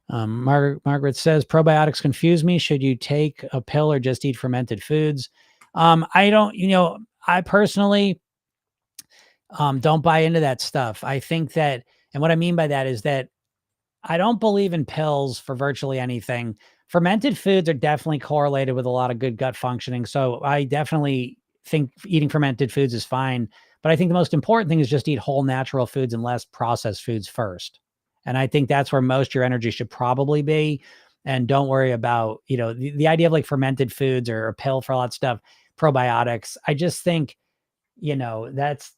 Margaret says, probiotics confuse me. Should you take a pill or just eat fermented foods? I personally don't buy into that stuff. I think that, and what I mean by that is that I don't believe in pills for virtually anything. Fermented foods are definitely correlated with a lot of good gut functioning. So I definitely think eating fermented foods is fine. But I think the most important thing is just eat whole natural foods and less processed foods first. And I think that's where most of your energy should probably be. And don't worry about, the idea of like fermented foods or a pill for a lot of stuff, probiotics. I just think, that's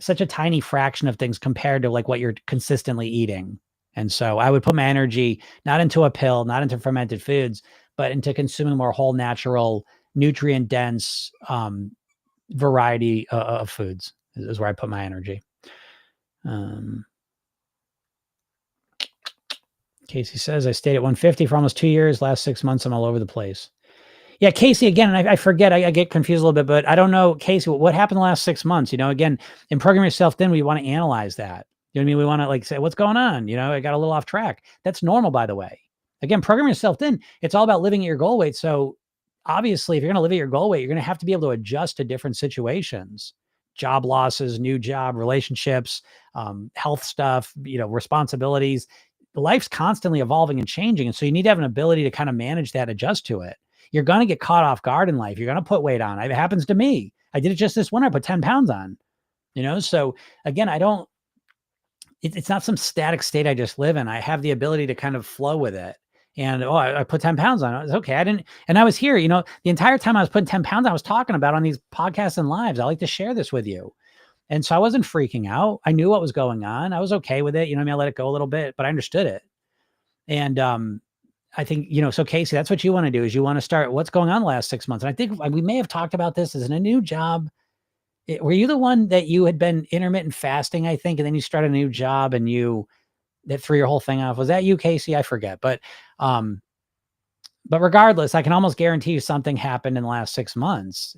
such a tiny fraction of things compared to like what you're consistently eating. And so I would put my energy not into a pill, not into fermented foods, but into consuming more whole, natural, nutrient dense variety of foods is where I put my energy. Casey says, I stayed at 150 for almost 2 years. Last 6 months, I'm all over the place. Yeah, Casey, again, and I forget, I get confused a little bit, but I don't know, Casey, what happened the last 6 months? Again, in Program Yourself Thin, we want to analyze that. You know what I mean? We want to like say, what's going on? I got a little off track. That's normal, by the way. Again, Program Yourself Thin, it's all about living at your goal weight. So obviously, if you're going to live at your goal weight, you're going to have to be able to adjust to different situations, job losses, new job, relationships, health stuff, responsibilities. Life's constantly evolving and changing. And so you need to have an ability to kind of manage that, adjust to it. You're going to get caught off guard in life. You're going to put weight on. It happens to me. I did it just this winter. I put 10 pounds on, So again, it's not some static state I just live in. I have the ability to kind of flow with it. And, I put 10 pounds on. It was okay. And I was here, the entire time I was putting 10 pounds, I was talking about on these podcasts and lives. I like to share this with you. And so I wasn't freaking out. I knew what was going on. I was okay with it. I let it go a little bit, but I understood it. And, I think, so Casey, that's what you want to do is you want to start what's going on the last 6 months. And I think we may have talked about this as in a new job. Were you the one that you had been intermittent fasting, I think, and then you started a new job and that threw your whole thing off? Was that you, Casey? I forget. But regardless, I can almost guarantee you something happened in the last 6 months.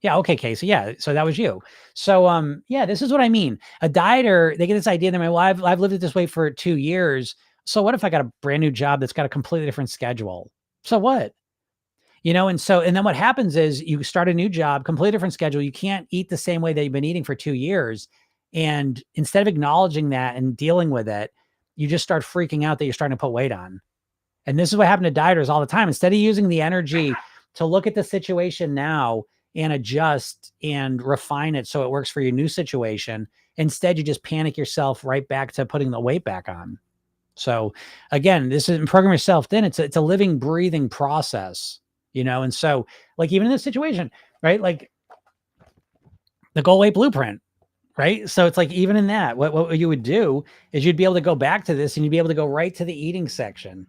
Yeah. Okay, Casey. Yeah. So that was you. So, yeah, this is what I mean. A dieter, they get this idea in their mind, well, I've lived it this way for 2 years. So what if I got a brand new job that's got a completely different schedule? So what? And then what happens is you start a new job, completely different schedule. You can't eat the same way that you've been eating for 2 years. And instead of acknowledging that and dealing with it, you just start freaking out that you're starting to put weight on. And this is what happened to dieters all the time. Instead of using the energy to look at the situation now and adjust and refine it so it works for your new situation, instead you just panic yourself right back to putting the weight back on. So again, this is Program Yourself Thin. It's a living, breathing process, and so like even in this situation, right? Like the goal weight blueprint, right? So it's like, even in that, what you would do is you'd be able to go back to this and you'd be able to go right to the eating section,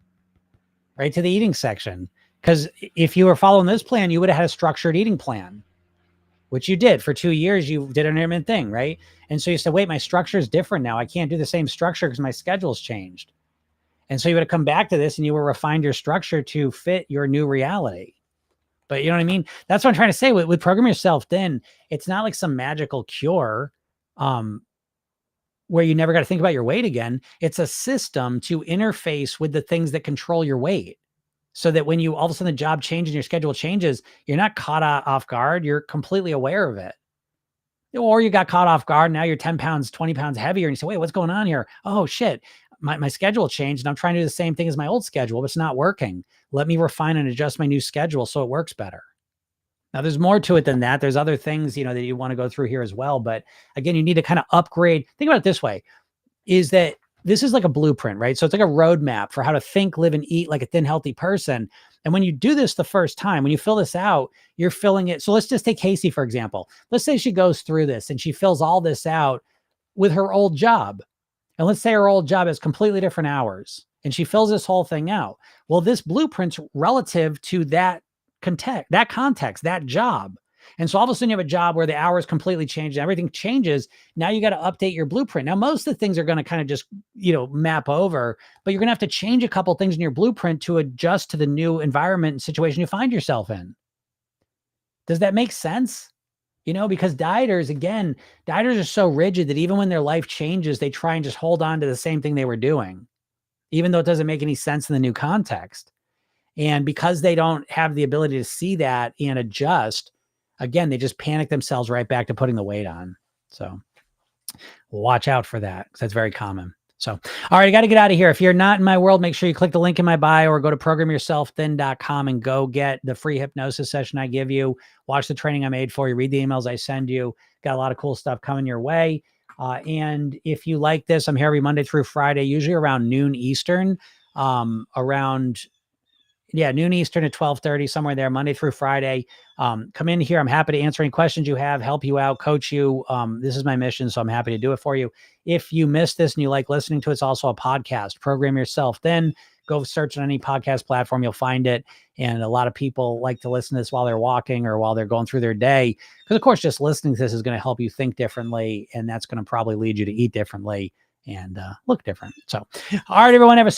Because if you were following this plan, you would have had a structured eating plan, which you did for 2 years. You did an intermittent thing, right? And so you said, wait, my structure is different now. I can't do the same structure because my schedule's changed. And so you would have come back to this and you will refine your structure to fit your new reality. But you know what I mean? That's what I'm trying to say with Program Yourself Thin. It's not like some magical cure where you never got to think about your weight again. It's a system to interface with the things that control your weight, so that when you all of a sudden the job changes and your schedule changes, you're not caught off guard. You're completely aware of it. Or you got caught off guard. Now you're 10 pounds, 20 pounds heavier. And you say, wait, what's going on here? Oh shit. My schedule changed and I'm trying to do the same thing as my old schedule, but it's not working. Let me refine and adjust my new schedule so it works better. Now there's more to it than that. There's other things, that you want to go through here as well. But again, you need to kind of upgrade. Think about it this way, is that this is like a blueprint, right? So it's like a roadmap for how to think, live, and eat like a thin, healthy person. And when you do this the first time, when you fill this out, you're filling it. So let's just take Casey, for example. Let's say she goes through this and she fills all this out with her old job. And let's say her old job has completely different hours and she fills this whole thing out. Well, this blueprint's relative to that context, that job. And so all of a sudden you have a job where the hours completely change and everything changes. Now you got to update your blueprint. Now, most of the things are going to kind of just, map over, but you're going to have to change a couple of things in your blueprint to adjust to the new environment and situation you find yourself in. Does that make sense? Because dieters are so rigid that even when their life changes, they try and just hold on to the same thing they were doing, even though it doesn't make any sense in the new context. And because they don't have the ability to see that and adjust, again, they just panic themselves right back to putting the weight on. So watch out for that, because that's very common. So, all right, I got to get out of here. If you're not in my world, make sure you click the link in my bio or go to programyourselfthin.com and go get the free hypnosis session I give you. Watch the training I made for you. Read the emails I send you. Got a lot of cool stuff coming your way. And if you like this, I'm here every Monday through Friday, usually around noon Eastern, noon Eastern at 12:30, somewhere there, Monday through Friday. Come in here. I'm happy to answer any questions you have, help you out, coach you. This is my mission, so I'm happy to do it for you. If you missed this and you like listening to it, it's also a podcast. Program Yourself Thin. Go search on any podcast platform. You'll find it. And a lot of people like to listen to this while they're walking or while they're going through their day. Because, of course, just listening to this is going to help you think differently. And that's going to probably lead you to eat differently and look different. So, all right, everyone, have a